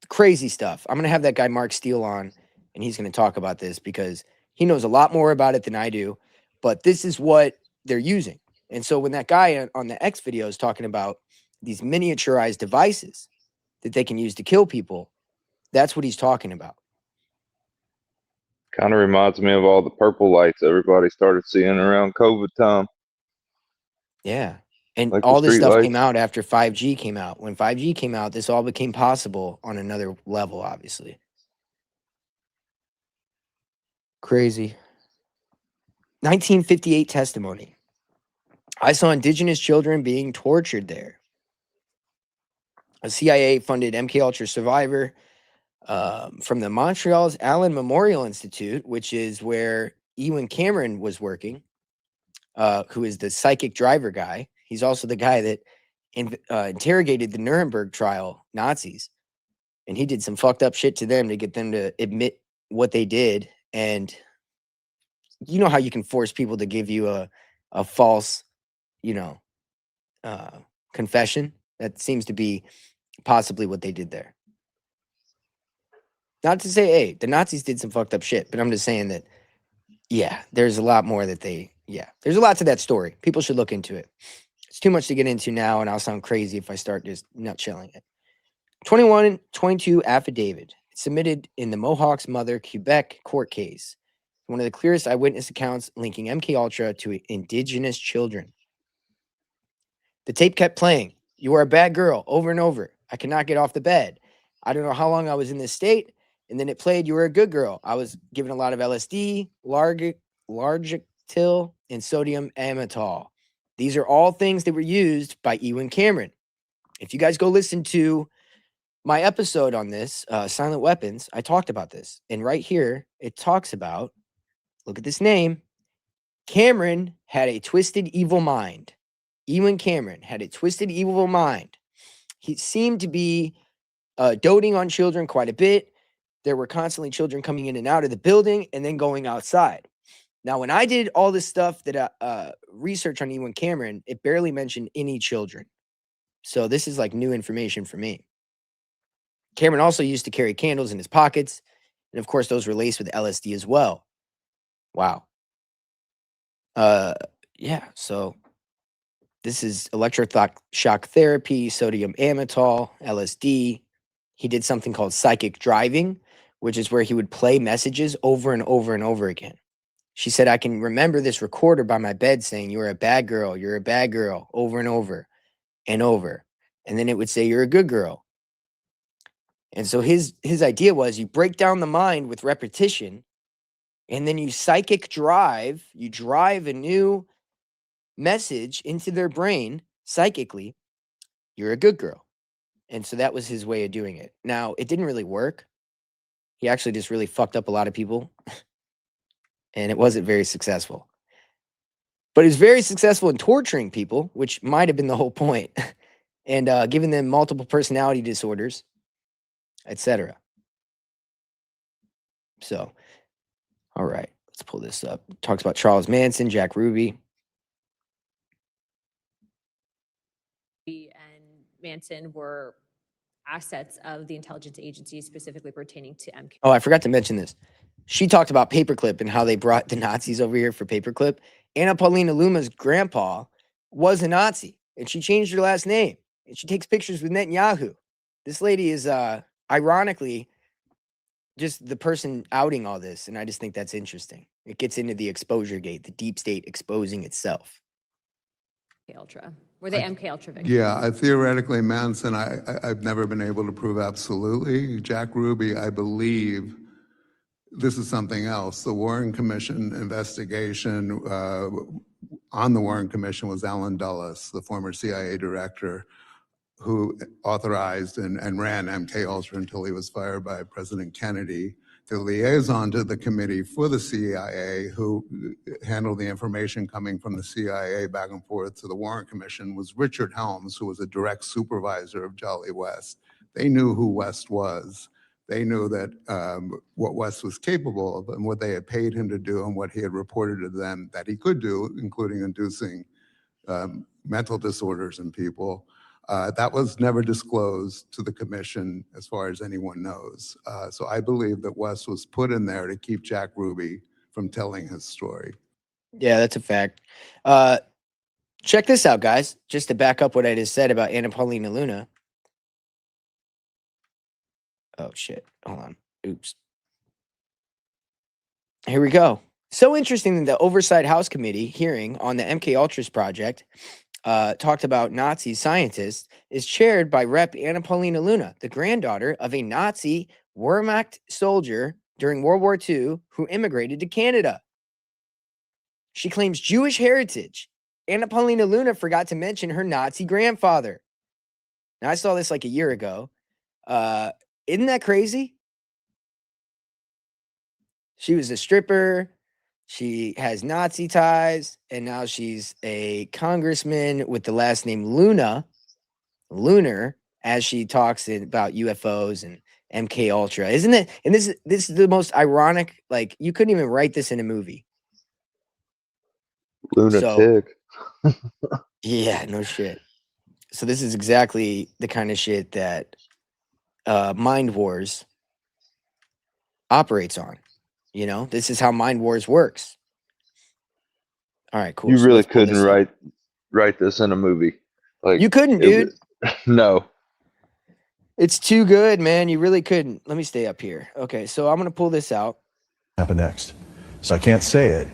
crazy stuff. I'm going to have that guy Mark Steele on, and he's going to talk about this because he knows a lot more about it than I do. But this is what they're using. And so when that guy on the X video is talking about these miniaturized devices that they can use to kill people, that's what he's talking about. Kind of reminds me of all the purple lights everybody started seeing around COVID time. Yeah. And Like all the this street stuff lights. came out after 5G came out. When 5G came out, this all became possible on another level, obviously. Crazy. 1958 testimony. I saw indigenous children being tortured there. A CIA-funded MKUltra survivor from the Montreal's Allen Memorial Institute, which is where Ewan Cameron was working, who is the psychic driver guy. He's also the guy that interrogated the Nuremberg trial Nazis. And he did some fucked up shit to them to get them to admit what they did. And you know how you can force people to give you a false, confession? That seems to be possibly what they did there. Not to say, hey, the Nazis did some fucked up shit, but I'm just saying that, yeah, there's a lot more that there's a lot to that story. People should look into it. It's too much to get into now, and I'll sound crazy if I start just nutshelling it. 2122 affidavit submitted in the Mohawk's Mother, Quebec court case. One of the clearest eyewitness accounts linking MK Ultra to indigenous children. The tape kept playing. You are a bad girl over and over. I cannot get off the bed. I don't know how long I was in this state. And then it played, you were a good girl. I was given a lot of LSD, Largactil, and sodium amytal. These are all things that were used by Ewan Cameron. If you guys go listen to my episode on this, Silent Weapons, I talked about this. And right here, it talks about, look at this name. Cameron had a twisted, evil mind. Ewan Cameron had a twisted, evil mind. He seemed to be doting on children quite a bit. There were constantly children coming in and out of the building and then going outside. Now, when I did all this stuff that research on Ewan Cameron, it barely mentioned any children. So this is like new information for me. Cameron also used to carry candles in his pockets. And of course, those were laced with LSD as well. Wow. Yeah, so this is electroshock therapy, sodium amytal, LSD. He did something called psychic driving, which is where he would play messages over and over and over again. She said, I can remember this recorder by my bed saying, you're a bad girl, over and over and over. And then it would say, you're a good girl. And so his idea was you break down the mind with repetition, and then you psychic drive, you drive a new message into their brain psychically, you're a good girl. And so that was his way of doing it. Now, it didn't really work. He actually just really fucked up a lot of people. And it wasn't very successful. But he was very successful in torturing people, which might have been the whole point, and giving them multiple personality disorders, etc. So, all right, let's pull this up. Talks about Charles Manson, Jack Ruby. And Manson were assets of the intelligence agencies specifically pertaining to MK. Oh, I forgot to mention this. She talked about Paperclip and how they brought the Nazis over here for Paperclip. Anna Paulina Luma's grandpa was a Nazi, and she changed her last name. And she takes pictures with Netanyahu. This lady is, ironically, just the person outing all this, and I just think that's interesting. It gets into the exposure gate, the deep state exposing itself. MK Ultra. Were they MK Ultra victims? Yeah, theoretically, Manson, I've never been able to prove absolutely. Jack Ruby, I believe, this is something else. The Warren Commission investigation on the Warren Commission was Alan Dulles, the former CIA director, who authorized and ran MK Ultra until he was fired by President Kennedy. The liaison to the committee for the CIA, who handled the information coming from the CIA back and forth to the Warren Commission, was Richard Helms, who was a direct supervisor of Jolly West. They knew who West was. They knew that what West was capable of and what they had paid him to do and what he had reported to them that he could do, including inducing mental disorders in people. That was never disclosed to the commission as far as anyone knows. So I believe that West was put in there to keep Jack Ruby from telling his story. Yeah, that's a fact. Check this out, guys. Just to back up what I just said about Anna Paulina Luna. Oh, shit. Hold on. Oops. Here we go. So interesting that the Oversight House Committee hearing on the MK Ultras project talked about Nazi scientists is chaired by Rep. Anna Paulina Luna, the granddaughter of a Nazi Wehrmacht soldier during World War II who immigrated to Canada. She claims Jewish heritage. Anna Paulina Luna forgot to mention her Nazi grandfather. Now, I saw this like a year ago. Isn't that crazy? She was a stripper. She has Nazi ties, and now she's a congressman with the last name Lunar, as she talks about UFOs and MK Ultra. Isn't it? And this is the most ironic, like, you couldn't even write this in a movie. Lunatic. So, yeah, no shit. So this is exactly the kind of shit that Mind Wars operates on. You know, this is how Mind Wars works. All right, cool. You So really let's pull couldn't this up. write this in a movie. Like You couldn't, it dude. no. It's too good, man. You really couldn't. Let me stay up here. Okay, so I'm gonna pull this out. Happen next. So I can't say it,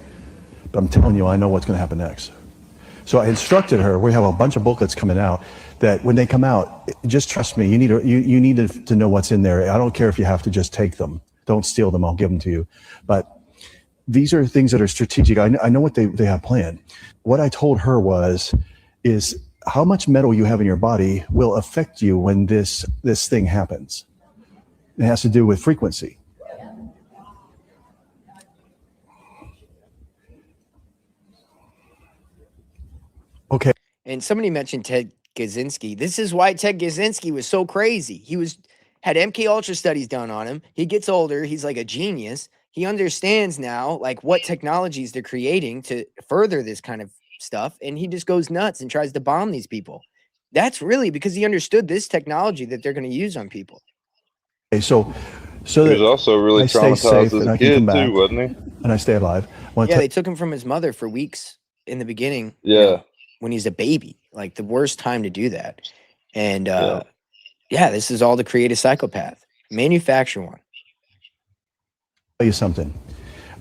but I'm telling you, I know what's going to happen next. So I instructed her. We have a bunch of booklets coming out that when they come out, just trust me. You need to know what's in there. I don't care if you have to just take them. Don't steal them. I'll give them to you. But these are things that are strategic. I know what they have planned. What I told her is how much metal you have in your body will affect you when this thing happens. It has to do with frequency. Okay. And somebody mentioned Ted Kaczynski. This is why Ted Kaczynski was so crazy. He had MK Ultra studies done on him. He gets older. He's like a genius. He understands now like what technologies they're creating to further this kind of stuff. And he just goes nuts and tries to bomb these people. That's really because he understood this technology that they're going to use on people. Okay, so he was also really traumatized as a kid too, wasn't he? And I stay alive. Yeah, they took him from his mother for weeks in the beginning. Yeah. When he's a baby, like the worst time to do that. And yeah, this is all to create a psychopath. Manufacture one. Tell you something.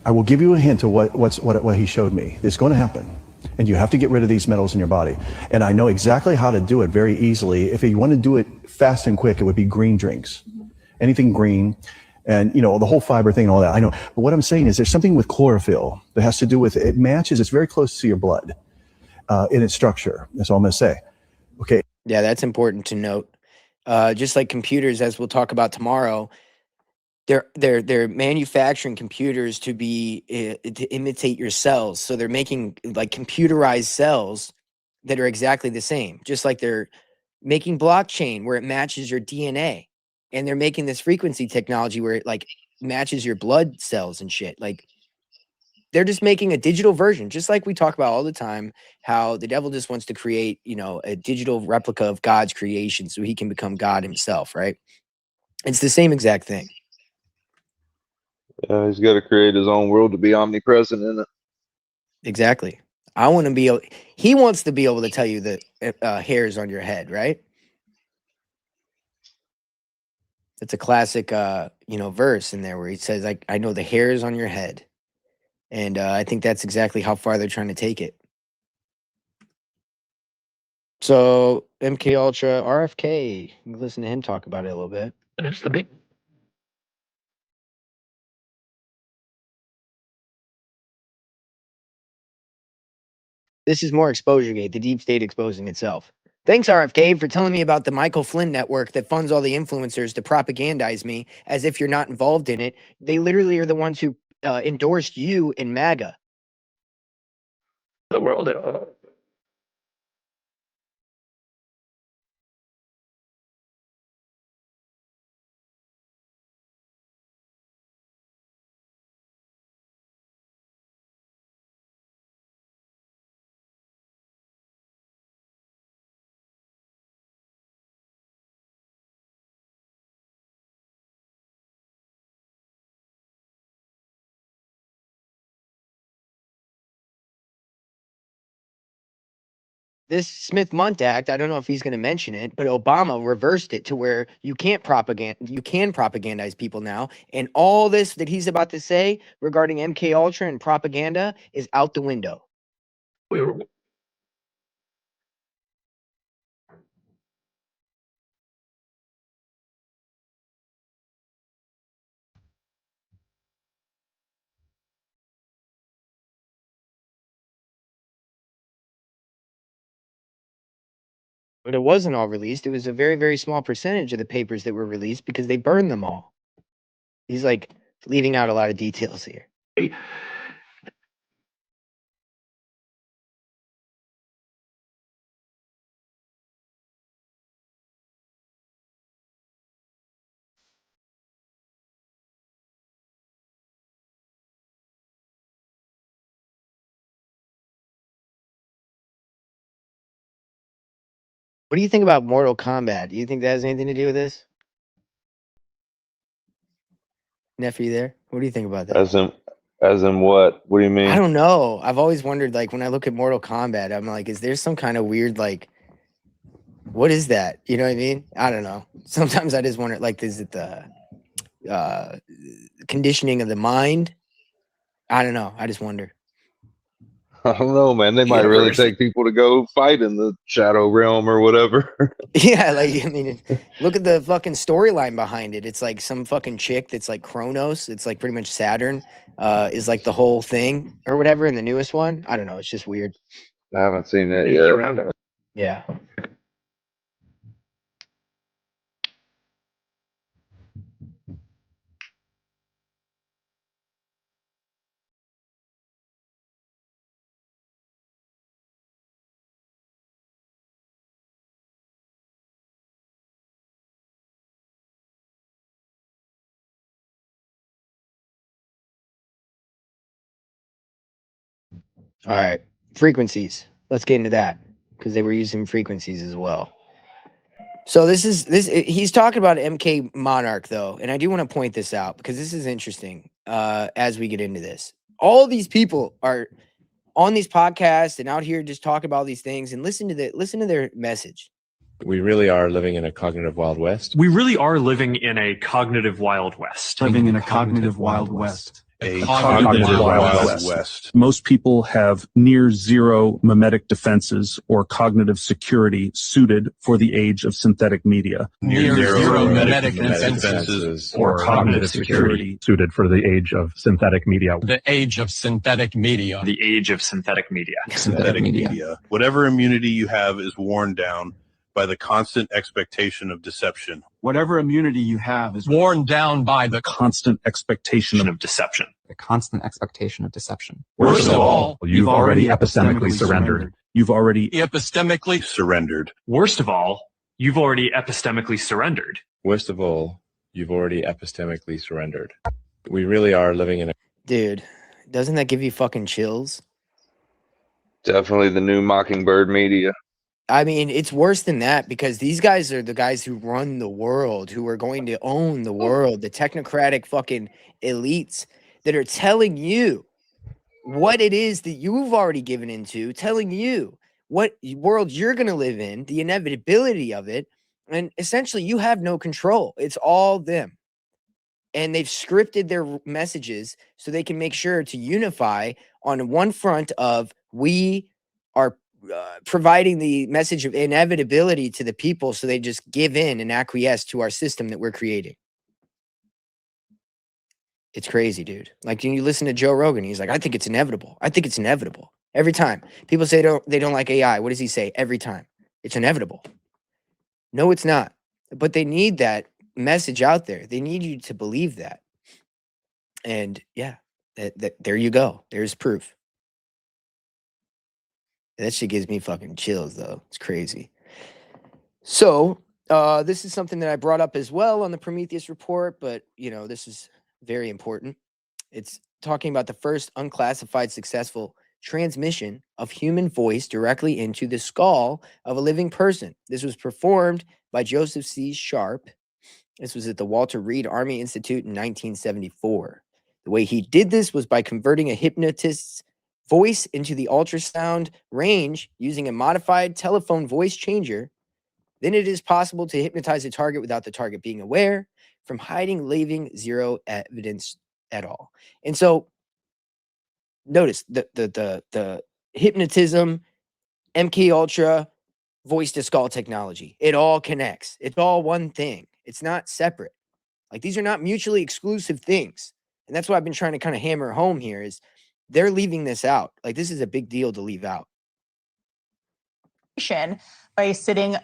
I will give you a hint of what he showed me. It's going to happen. And you have to get rid of these metals in your body. And I know exactly how to do it very easily. If you want to do it fast and quick, it would be green drinks. Anything green. And, you know, the whole fiber thing and all that. I know. But what I'm saying is there's something with chlorophyll that has to do with it matches. It's very close to your blood. In its structure. That's all I'm going to say. Okay. Yeah, that's important to note. Just like computers, as we'll talk about tomorrow, they're manufacturing computers to imitate your cells. So they're making like computerized cells that are exactly the same. Just like they're making blockchain where it matches your DNA, and they're making this frequency technology where it like matches your blood cells and shit. Like, they're just making a digital version, just like we talk about all the time, how the devil just wants to create, you know, a digital replica of God's creation so he can become God himself, right? It's the same exact thing. Yeah, he's got to create his own world to be omnipresent in it. Exactly. I want to be able, he wants to be able to tell you the hairs on your head, right? It's a classic, verse in there where he says, I know the hairs on your head. And I think that's exactly how far they're trying to take it. So MK Ultra, RFK, you can listen to him talk about it a little bit. That's the big. This is more exposure gate, the deep state exposing itself. Thanks, RFK, for telling me about the Michael Flynn network that funds all the influencers to propagandize me as if you're not involved in it. They literally are the ones who endorsed you in MAGA. The world. This Smith-Mundt Act, I don't know if he's going to mention it, but Obama reversed it to where you can propagandize people now, and all this that he's about to say regarding MK Ultra and propaganda is out the window. But it wasn't all released. It was a very, very small percentage of the papers that were released because they burned them all. He's like leaving out a lot of details here. What do you think about Mortal Kombat? Do you think that has anything to do with this? Nephew there? What do you think about that? As in what? What do you mean? I don't know. I've always wondered, like, when I look at Mortal Kombat, I'm like, is there some kind of weird, like, what is that? You know what I mean? I don't know. Sometimes I just wonder, like, is it the conditioning of the mind? I don't know. I just wonder. I don't know, man. They might really take people to go fight in the shadow realm or whatever. Yeah, like, I mean, look at the fucking storyline behind it. It's like some fucking chick that's like Kronos. It's like pretty much Saturn is like the whole thing or whatever in the newest one. I don't know. It's just weird. I haven't seen that yet. Yeah. All right. Frequencies. Let's get into that because they were using frequencies as well. So he's talking about MK Monarch though, and I do want to point this out because this is interesting as we get into this. All these people are on these podcasts and out here just talk about these things and listen to their message. We really are living in a cognitive Wild West. We really are living in a cognitive Wild West. Living in a cognitive Wild West. A cognitive Wild West. Most people have near zero mimetic defenses or cognitive security suited for the age of synthetic media. Near zero mimetic defenses or cognitive security suited for the age of synthetic media. The age of synthetic media. The age of synthetic media. Synthetic media. Whatever immunity you have is worn down by the constant expectation of deception. Whatever immunity you have is worn down by the constant expectation of deception. The constant expectation of deception. Worst of all, you've already epistemically surrendered. You've already epistemically surrendered. Worst of all, you've already epistemically surrendered. Worst of all, you've already epistemically surrendered. We really are living in a... Dude, doesn't that give you fucking chills? Definitely the new Mockingbird media. I mean, it's worse than that because these guys are the guys who run the world, who are going to own the world, the technocratic fucking elites that are telling you what it is that you've already given into, telling you what world you're going to live in, the inevitability of it. And essentially, you have no control. It's all them. And they've scripted their messages so they can make sure to unify on one front of we are providing the message of inevitability to the people so they just give in and acquiesce to our system that we're creating. It's crazy, dude. Like, you listen to Joe Rogan, he's like, I think it's inevitable. I think it's inevitable. Every time people say they don't like AI, what does he say? Every time it's inevitable. No, it's not. But they need that message out there. They need you to believe that. And yeah, there you go. There's proof. That shit gives me fucking chills, though. It's crazy. So, this is something that I brought up as well on the Prometheus report, but, this is very important. It's talking about the first unclassified successful transmission of human voice directly into the skull of a living person. This was performed by Joseph C. Sharp. This was at the Walter Reed Army Institute in 1974. The way he did this was by converting a hypnotist's voice into the ultrasound range using a modified telephone voice changer. Then it is possible to hypnotize a target without the target being aware, from hiding, leaving zero evidence at all. And so notice the hypnotism, MK Ultra, voice to skull technology. It all connects. It's all one thing. It's not separate. Like, these are not mutually exclusive things. And that's what I've been trying to kind of hammer home here is they're leaving this out. Like, this is a big deal to leave out. By a sitting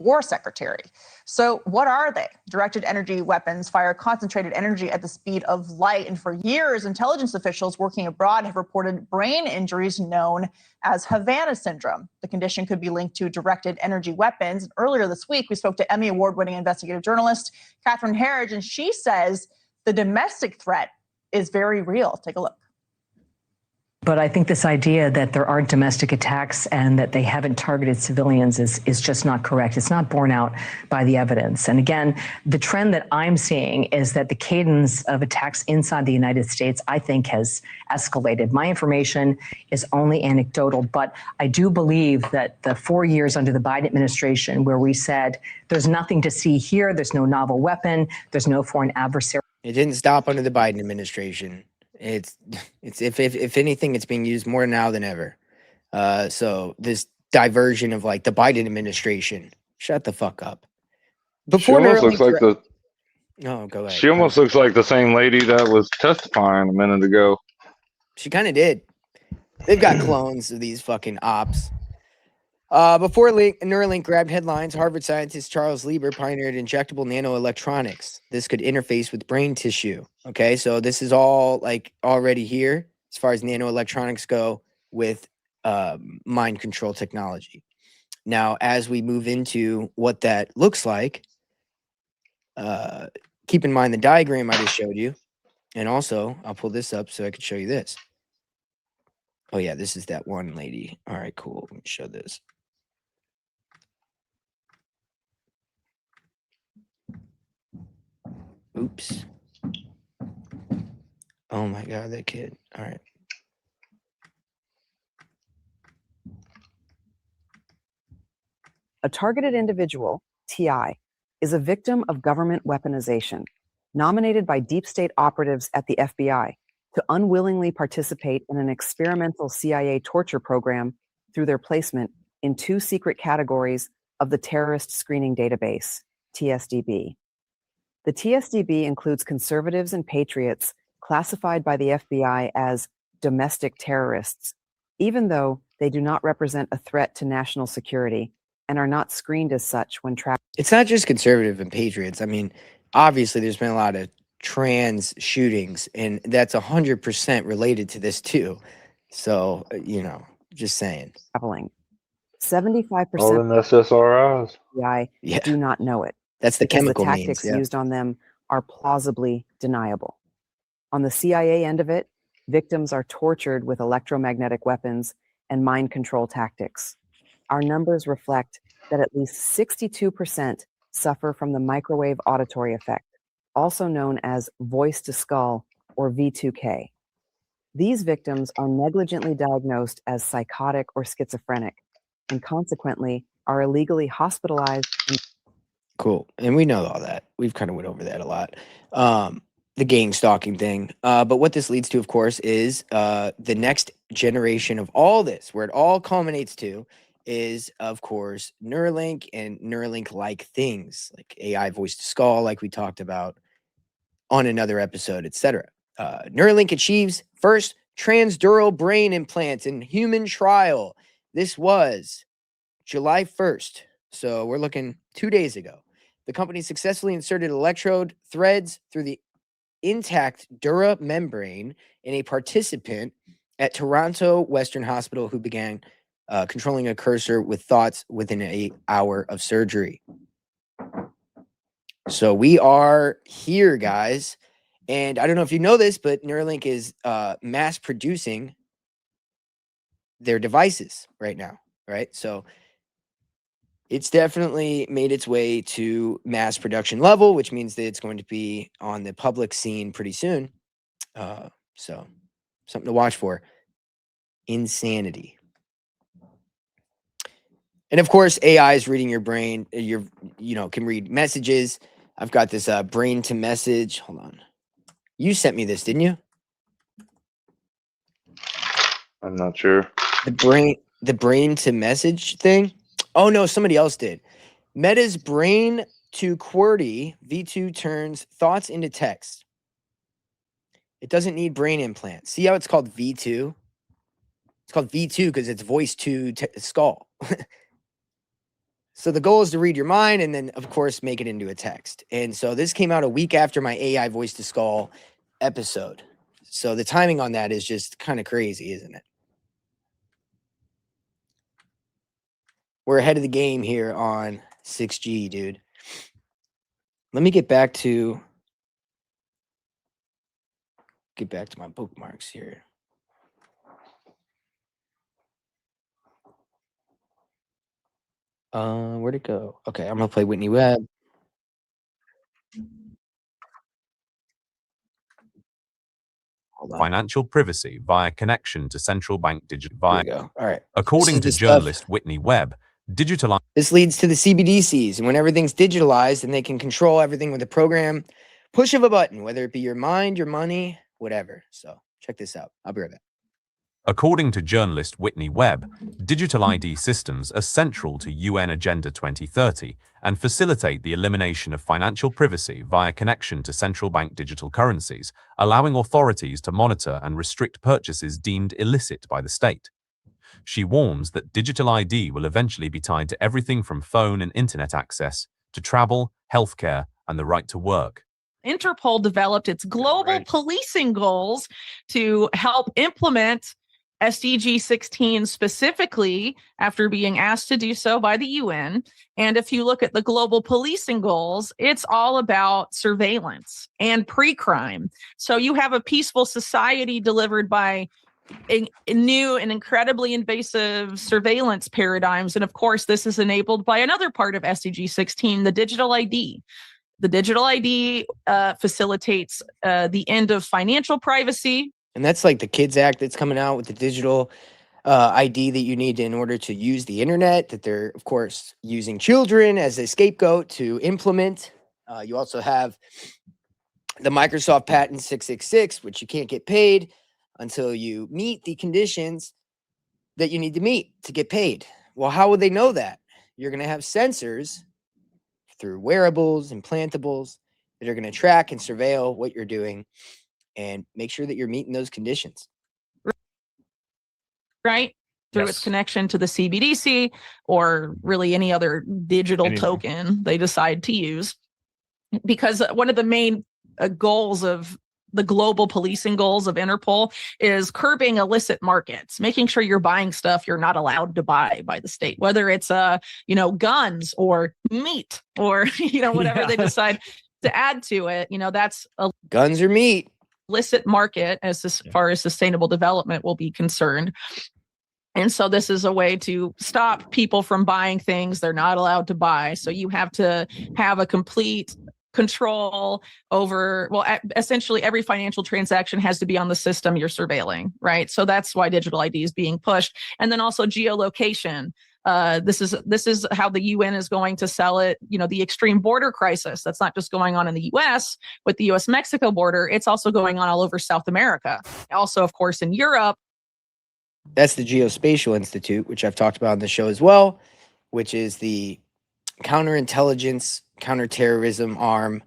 war secretary. So what are they? Directed energy weapons fire concentrated energy at the speed of light. And for years, intelligence officials working abroad have reported brain injuries known as Havana syndrome. The condition could be linked to directed energy weapons. And earlier this week, we spoke to Emmy Award-winning investigative journalist Catherine Herridge, and she says the domestic threat is very real. Take a look. But I think this idea that there aren't domestic attacks and that they haven't targeted civilians is just not correct. It's not borne out by the evidence. And again, the trend that I'm seeing is that the cadence of attacks inside the United States, I think, has escalated. My information is only anecdotal, but I do believe that the 4 years under the Biden administration where we said there's nothing to see here, there's no novel weapon, there's no foreign adversary. It didn't stop under the Biden administration. It's if anything, it's being used more now than ever. So this diversion of like the Biden administration, shut the fuck up. She almost looks like the. No, go ahead. She almost looks like the same lady that was testifying a minute ago. She kind of did. They've got clones of these fucking ops. Before Neuralink grabbed headlines, Harvard scientist Charles Lieber pioneered injectable nanoelectronics. This could interface with brain tissue. Okay, so this is all like already here as far as nanoelectronics go with mind control technology. Now, as we move into what that looks like, keep in mind the diagram I just showed you. And also, I'll pull this up so I could show you this. Oh, yeah, this is that one lady. All right, cool. Let me show this. Oops. Oh, my God, that kid. All right. A targeted individual, TI, is a victim of government weaponization, nominated by deep state operatives at the FBI to unwillingly participate in an experimental CIA torture program through their placement in 2 secret categories of the Terrorist Screening Database, TSDB. The TSDB includes conservatives and patriots classified by the FBI as domestic terrorists, even though they do not represent a threat to national security and are not screened as such when traveling. It's not just conservative and patriots. I mean, obviously, there's been a lot of trans shootings, and that's 100% related to this too. So, just saying. Traveling. 75% All in SSRIs. FBI do not know it. That's the because chemical the means, tactics yeah. used on them are plausibly deniable. On the CIA end of it, victims are tortured with electromagnetic weapons and mind control tactics. Our numbers reflect that at least 62% suffer from the microwave auditory effect, also known as voice to skull or V2K. These victims are negligently diagnosed as psychotic or schizophrenic, and consequently are illegally hospitalized. Cool. And we know all that. We've kind of went over that a lot. The gang stalking thing. But what this leads to, of course, is the next generation of all this, where it all culminates to, is, of course, Neuralink and Neuralink-like things, like AI voice to skull, like we talked about on another episode, etc. Neuralink achieves first transdural brain implants in human trial. This was July 1st. So we're looking 2 days ago. The company successfully inserted electrode threads through the intact dura membrane in a participant at Toronto Western Hospital who began controlling a cursor with thoughts within an hour of surgery. So we are here, guys. And I don't know if you know this, but Neuralink is mass producing their devices right now, right? So it's definitely made its way to mass production level, which means that it's going to be on the public scene pretty soon. So something to watch for. Insanity. And of course, AI is reading your brain. Can read messages. I've got this brain to message. Hold on. You sent me this, didn't you? I'm not sure. The brain to message thing? Oh no, somebody else did. Meta's brain to QWERTY V2 turns thoughts into text. It doesn't need brain implants. See how it's called V2? It's called V2 because it's voice to skull. So the goal is to read your mind and then, of course, make it into a text. And so this came out a week after my AI voice to skull episode. So the timing on that is just kind of crazy, isn't it? We're ahead of the game here on 6G, dude. Let me get back to my bookmarks here. Where'd it go? Okay, I'm gonna play Whitney Webb. Financial privacy via connection to central bank digital. Here we go. All right. According to journalist Whitney Webb, digital. This leads to the CBDCs, and when everything's digitalized and they can control everything with a program, push of a button, whether it be your mind, your money, whatever. So check this out. I'll be right back. According to journalist Whitney Webb, digital ID systems are central to UN Agenda 2030 and facilitate the elimination of financial privacy via connection to central bank digital currencies, allowing authorities to monitor and restrict purchases deemed illicit by the state. She warns that digital ID will eventually be tied to everything from phone and internet access to travel, healthcare, and the right to work. Interpol developed its global policing goals to help implement SDG 16 specifically after being asked to do so by the UN. And if you look at the global policing goals, it's all about surveillance and pre-crime. So you have a peaceful society delivered by a new and incredibly invasive surveillance paradigms. And of course, this is enabled by another part of SDG 16, the digital ID. The digital ID facilitates the end of financial privacy. And that's like the Kids Act that's coming out with the digital ID that you need in order to use the internet, that they're, of course, using children as a scapegoat to implement. You also have the Microsoft patent 666, which you can't get paid until you meet the conditions that you need to meet to get paid. Well, how would they know that? You're going to have sensors through wearables, implantables, that are going to track and surveil what you're doing and make sure that you're meeting those conditions. Right? Through its connection to the CBDC or really any other digital token they decide to use. Because one of the main goals of the global policing goals of Interpol is curbing illicit markets, making sure you're buying stuff you're not allowed to buy by the state, whether it's guns or meat or whatever they decide to add to it. That's a guns or meat. Illicit market as far as sustainable development will be concerned. And so this is a way to stop people from buying things they're not allowed to buy. So you have to have a complete control over, essentially every financial transaction has to be on the system you're surveilling, right? So that's why digital ID is being pushed. And then also geolocation. This is how the UN is going to sell it. The extreme border crisis that's not just going on in the US with the US-Mexico border. It's also going on all over South America. Also, of course, in Europe. That's the Geospatial Institute, which I've talked about on the show as well, which is the counterintelligence, counterterrorism arm,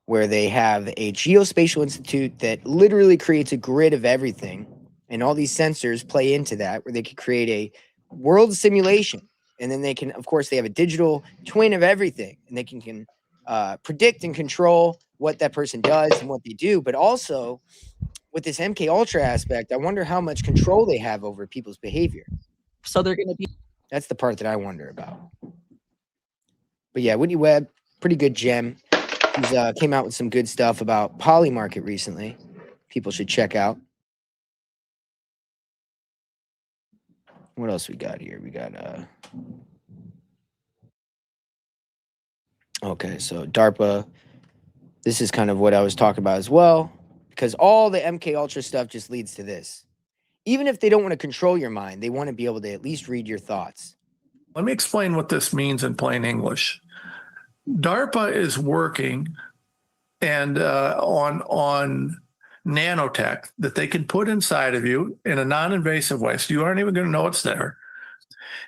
where they have a Geospatial Institute that literally creates a grid of everything. And all these sensors play into that, where they could create a world simulation, and then they can, of course, they have a digital twin of everything, and they can predict and control what that person does and what they do. But also with this MK Ultra aspect, I wonder how much control they have over people's behavior. So they're going to be. That's the part that I wonder about. But yeah, Whitney Webb, pretty good gem. He's came out with some good stuff about Polymarket recently. People should check out. What else we got here? We got okay, so DARPA. This is kind of what I was talking about as well, because all the MK Ultra stuff just leads to this. Even if they don't want to control your mind, they want to be able to at least read your thoughts. Let me explain what this means in plain English. DARPA is working and on nanotech that they can put inside of you in a non-invasive way, so you aren't even going to know it's there.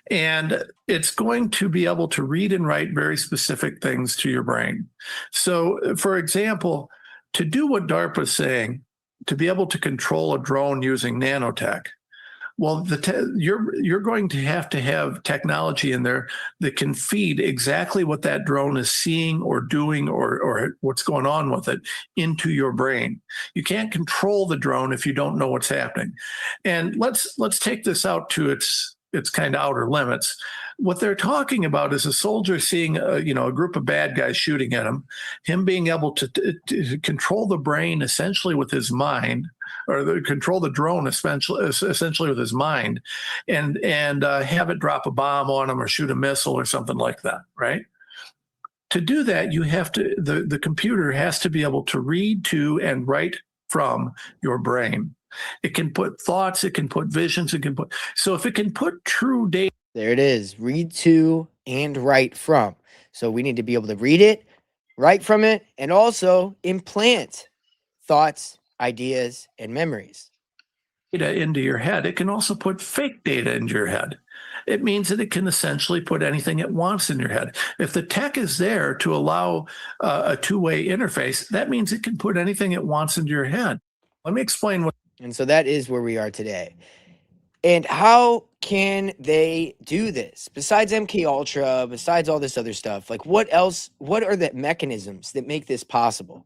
And it's going to be able to read and write very specific things to your brain. So, for example, to do what DARPA is saying, to be able to control a drone using nanotech, well, you're going to have technology in there that can feed exactly what that drone is seeing or doing or what's going on with it into your brain. You can't control the drone if you don't know what's happening. And let's take this out to its kind of outer limits. What they're talking about is a soldier seeing a group of bad guys shooting at him being able to control the brain essentially with his mind, or control the drone essentially with his mind, and have it drop a bomb on him or shoot a missile or something like that, right? To do that, you have to the computer has to be able to read to and write from your brain. It can put thoughts, it can put visions, so if it can put true data. There it is. Read to and write from. So we need to be able to read it, write from it, and also implant thoughts, ideas, and memories. Data into your head. It can also put fake data into your head. It means that it can essentially put anything it wants in your head. If the tech is there to allow a two-way interface, that means it can put anything it wants into your head. Let me explain what. And so that is where we are today. And how can they do this? Besides MK Ultra, besides all this other stuff, like what else? What are the mechanisms that make this possible?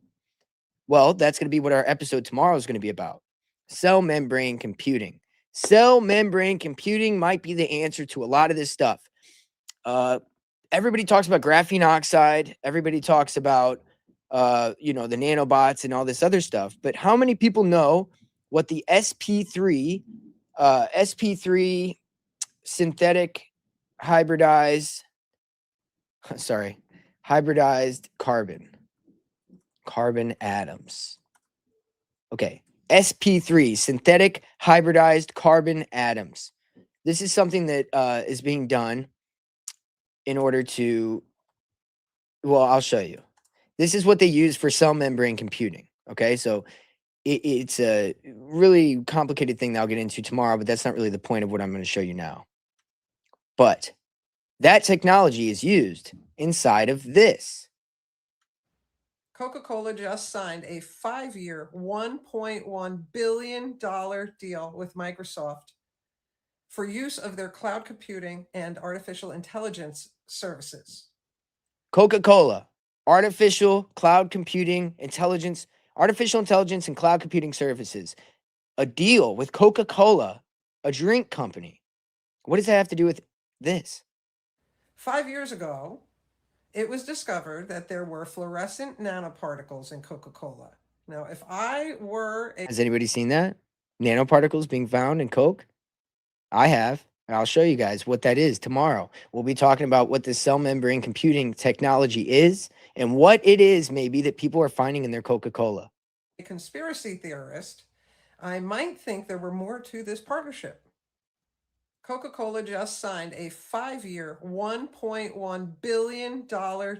Well, that's going to be what our episode tomorrow is going to be about. Cell membrane computing. Cell membrane computing might be the answer to a lot of this stuff. Everybody talks about graphene oxide. Everybody talks about, the nanobots and all this other stuff. But how many people know what the SP3 synthetic hybridized carbon atoms? Okay. SP3 synthetic hybridized carbon atoms. This is something that is being done in order to, well, I'll show you. This is what they use for cell membrane computing. Okay. So it's a really complicated thing that I'll get into tomorrow, but that's not really the point of what I'm going to show you now. But that technology is used inside of this. Coca-Cola just signed a 5-year, $1.1 billion deal with Microsoft for use of their cloud computing and artificial intelligence services. Coca-Cola, artificial intelligence and cloud computing services. A deal with Coca-Cola, a drink company. What does that have to do with this? 5 years ago, it was discovered that there were fluorescent nanoparticles in Coca-Cola. Now, if I were Has anybody seen that? Nanoparticles being found in Coke? I have. And I'll show you guys what that is tomorrow. We'll be talking about what this cell membrane computing technology is and what it is maybe that people are finding in their Coca-Cola. a conspiracy theorist, I might think there were more to this partnership. Coca-Cola just signed a 5-year, $1.1 billion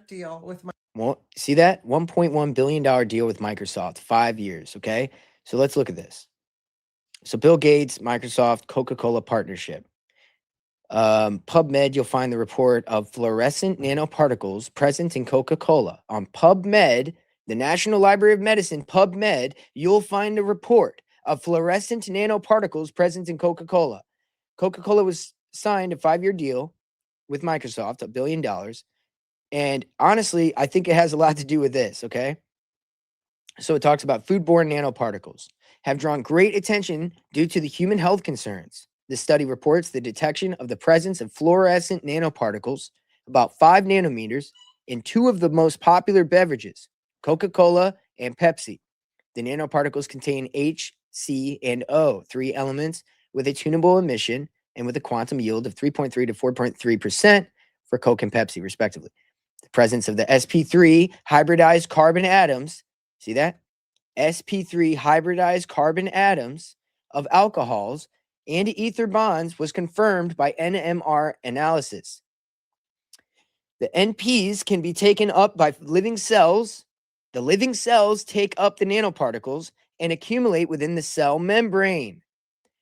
deal with Well, see that? $1.1 billion deal with Microsoft, 5 years, okay? So let's look at this. So Bill Gates, Microsoft, Coca-Cola partnership. PubMed, you'll find the report of fluorescent nanoparticles present in Coca-Cola. On PubMed, the National Library of Medicine, PubMed, you'll find a report of fluorescent nanoparticles present in Coca-Cola. Coca-Cola was signed a 5-year deal with Microsoft, $1 billion. And honestly, I think it has a lot to do with this, okay? So it talks about foodborne nanoparticles have drawn great attention due to the human health concerns. This study reports the detection of the presence of fluorescent nanoparticles, about 5 nanometers, in 2 of the most popular beverages, Coca-Cola and Pepsi. The nanoparticles contain H, C, and O, 3 elements with a tunable emission and with a quantum yield of 3.3 to 4.3% for Coke and Pepsi, respectively. The presence of the sp3 hybridized carbon atoms, see that? sp3 hybridized carbon atoms of alcohols and ether bonds was confirmed by NMR analysis. The NPs can be taken up by living cells. The living cells take up the nanoparticles and accumulate within the cell membrane.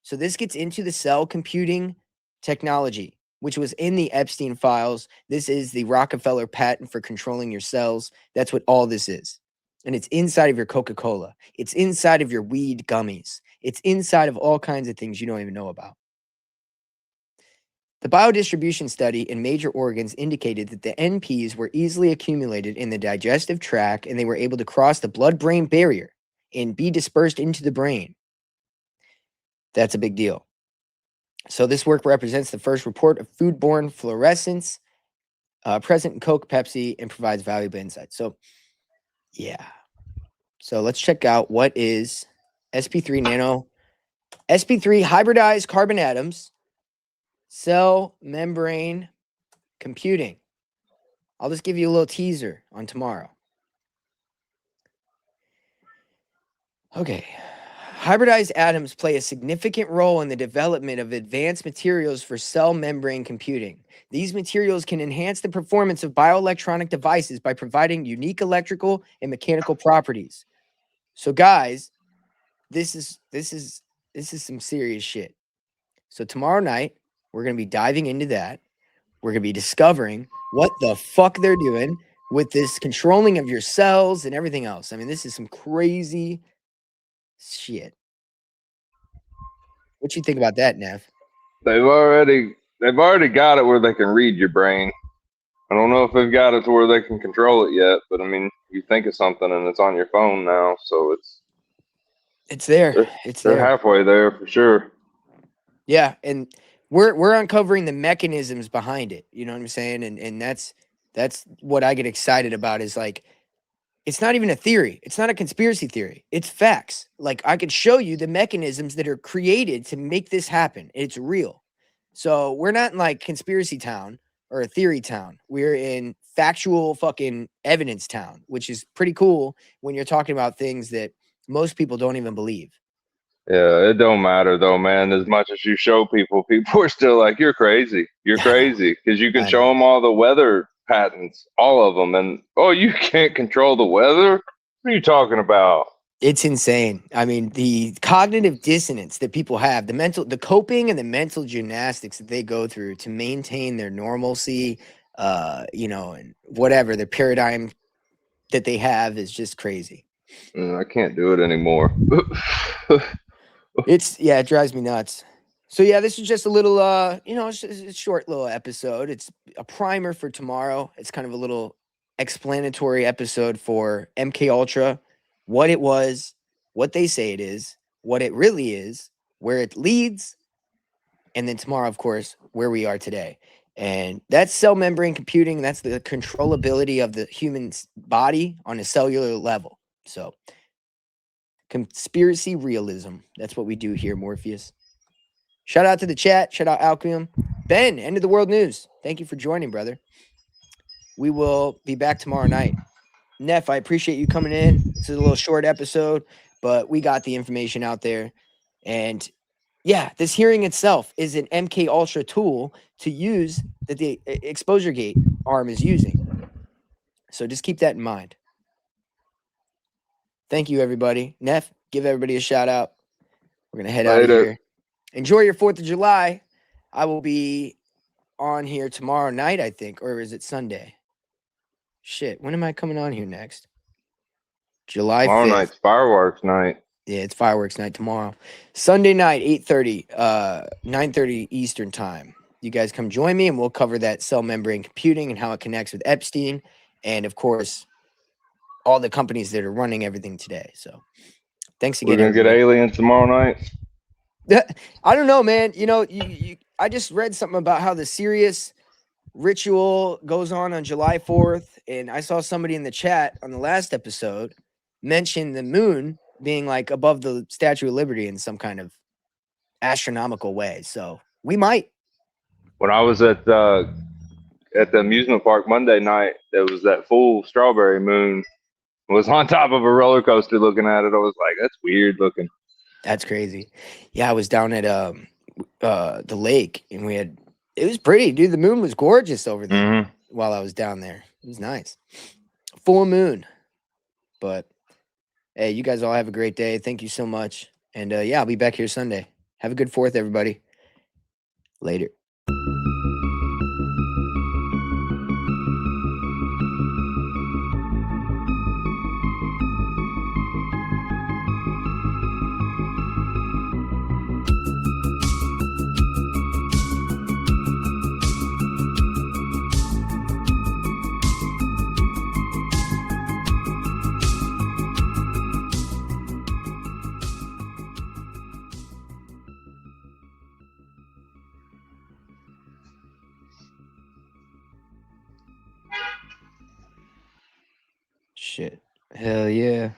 So this gets into the cell computing technology, which was in the Epstein files. This is the Rockefeller patent for controlling your cells. That's what all this is. And it's inside of your Coca-Cola. It's inside of your weed gummies. It's inside of all kinds of things you don't even know about. The biodistribution study in major organs indicated that the NPs were easily accumulated in the digestive tract and they were able to cross the blood-brain barrier and be dispersed into the brain. That's a big deal. So this work represents the first report of foodborne fluorescence present in Coke, Pepsi, and provides valuable insights. So, yeah. So let's check out what is sp3 nano, sp3 hybridized carbon atoms, cell membrane computing. I'll just give you a little teaser on tomorrow. Okay. Hybridized atoms play a significant role in the development of advanced materials for cell membrane computing. These materials can enhance the performance of bioelectronic devices by providing unique electrical and mechanical properties. So guys, this is some serious shit. So tomorrow night, we're going to be diving into that. We're going to be discovering what the fuck they're doing with this controlling of your cells and everything else. I mean, this is some crazy shit. What you think about that, Nev? They've already got it where they can read your brain. I don't know if they've got it to where they can control it yet, but I mean, you think of something and it's on your phone now, so it's there. They're halfway there for sure. Yeah, and we're uncovering the mechanisms behind it. You know what I'm saying? And that's what I get excited about is like, it's not even a theory. It's not a conspiracy theory. It's facts. Like I could show you the mechanisms that are created to make this happen. It's real. So we're not in like conspiracy town or a theory town. We're in factual fucking evidence town, which is pretty cool when you're talking about things that most people don't even believe. Yeah, it don't matter though, man. As much as you show people, people are still like, "You're crazy. You're crazy," because you can show them all the weather patents, all of them, and oh, you can't control the weather. What are you talking about? It's insane. I mean, the cognitive dissonance that people have, the coping and the mental gymnastics that they go through to maintain their normalcy, and whatever the paradigm that they have is just crazy. I can't do it anymore. It drives me nuts. So yeah, this is just a little, it's just a short little episode. It's a primer for tomorrow. It's kind of a little explanatory episode for MK Ultra, what it was, what they say it is, what it really is, where it leads, and then tomorrow, of course, where we are today. And that's cell membrane computing. That's the controllability of the human body on a cellular level. So conspiracy realism. That's what we do here, Morpheus. Shout out to the chat. Shout out Alchemium. Ben, End of the World News. Thank you for joining, brother. We will be back tomorrow night. Neff, I appreciate you coming in. It's a little short episode, but we got the information out there. And yeah, this hearing itself is an MK Ultra tool to use that the exposure gate arm is using. So just keep that in mind. Thank you, everybody. Neff, give everybody a shout out. We're going to head out of here. Enjoy your 4th of July. I will be on here tomorrow night, I think, or is it Sunday? Shit, when am I coming on here next? July 5th. Tomorrow night's fireworks night. Yeah, it's fireworks night tomorrow. Sunday night, 8:30, 9:30 Eastern time. You guys come join me, and we'll cover that cell membrane computing and how it connects with Epstein, and of course, all the companies that are running everything today. So, thanks again. We're gonna get aliens tomorrow night. I don't know, man. I just read something about how the Sirius ritual goes on July 4th, and I saw somebody in the chat on the last episode mention the moon being like above the Statue of Liberty in some kind of astronomical way. So we might. When I was at the amusement park Monday night, there was that full strawberry moon. It was on top of a roller coaster looking at it. I was like, that's weird looking. That's crazy. Yeah, I was down at the lake, and it was pretty, dude. The moon was gorgeous over there while I was down there. It was nice. Full moon. But hey, you guys all have a great day. Thank you so much. And yeah, I'll be back here Sunday. Have a good 4th, everybody. Later. shit. Hell yeah.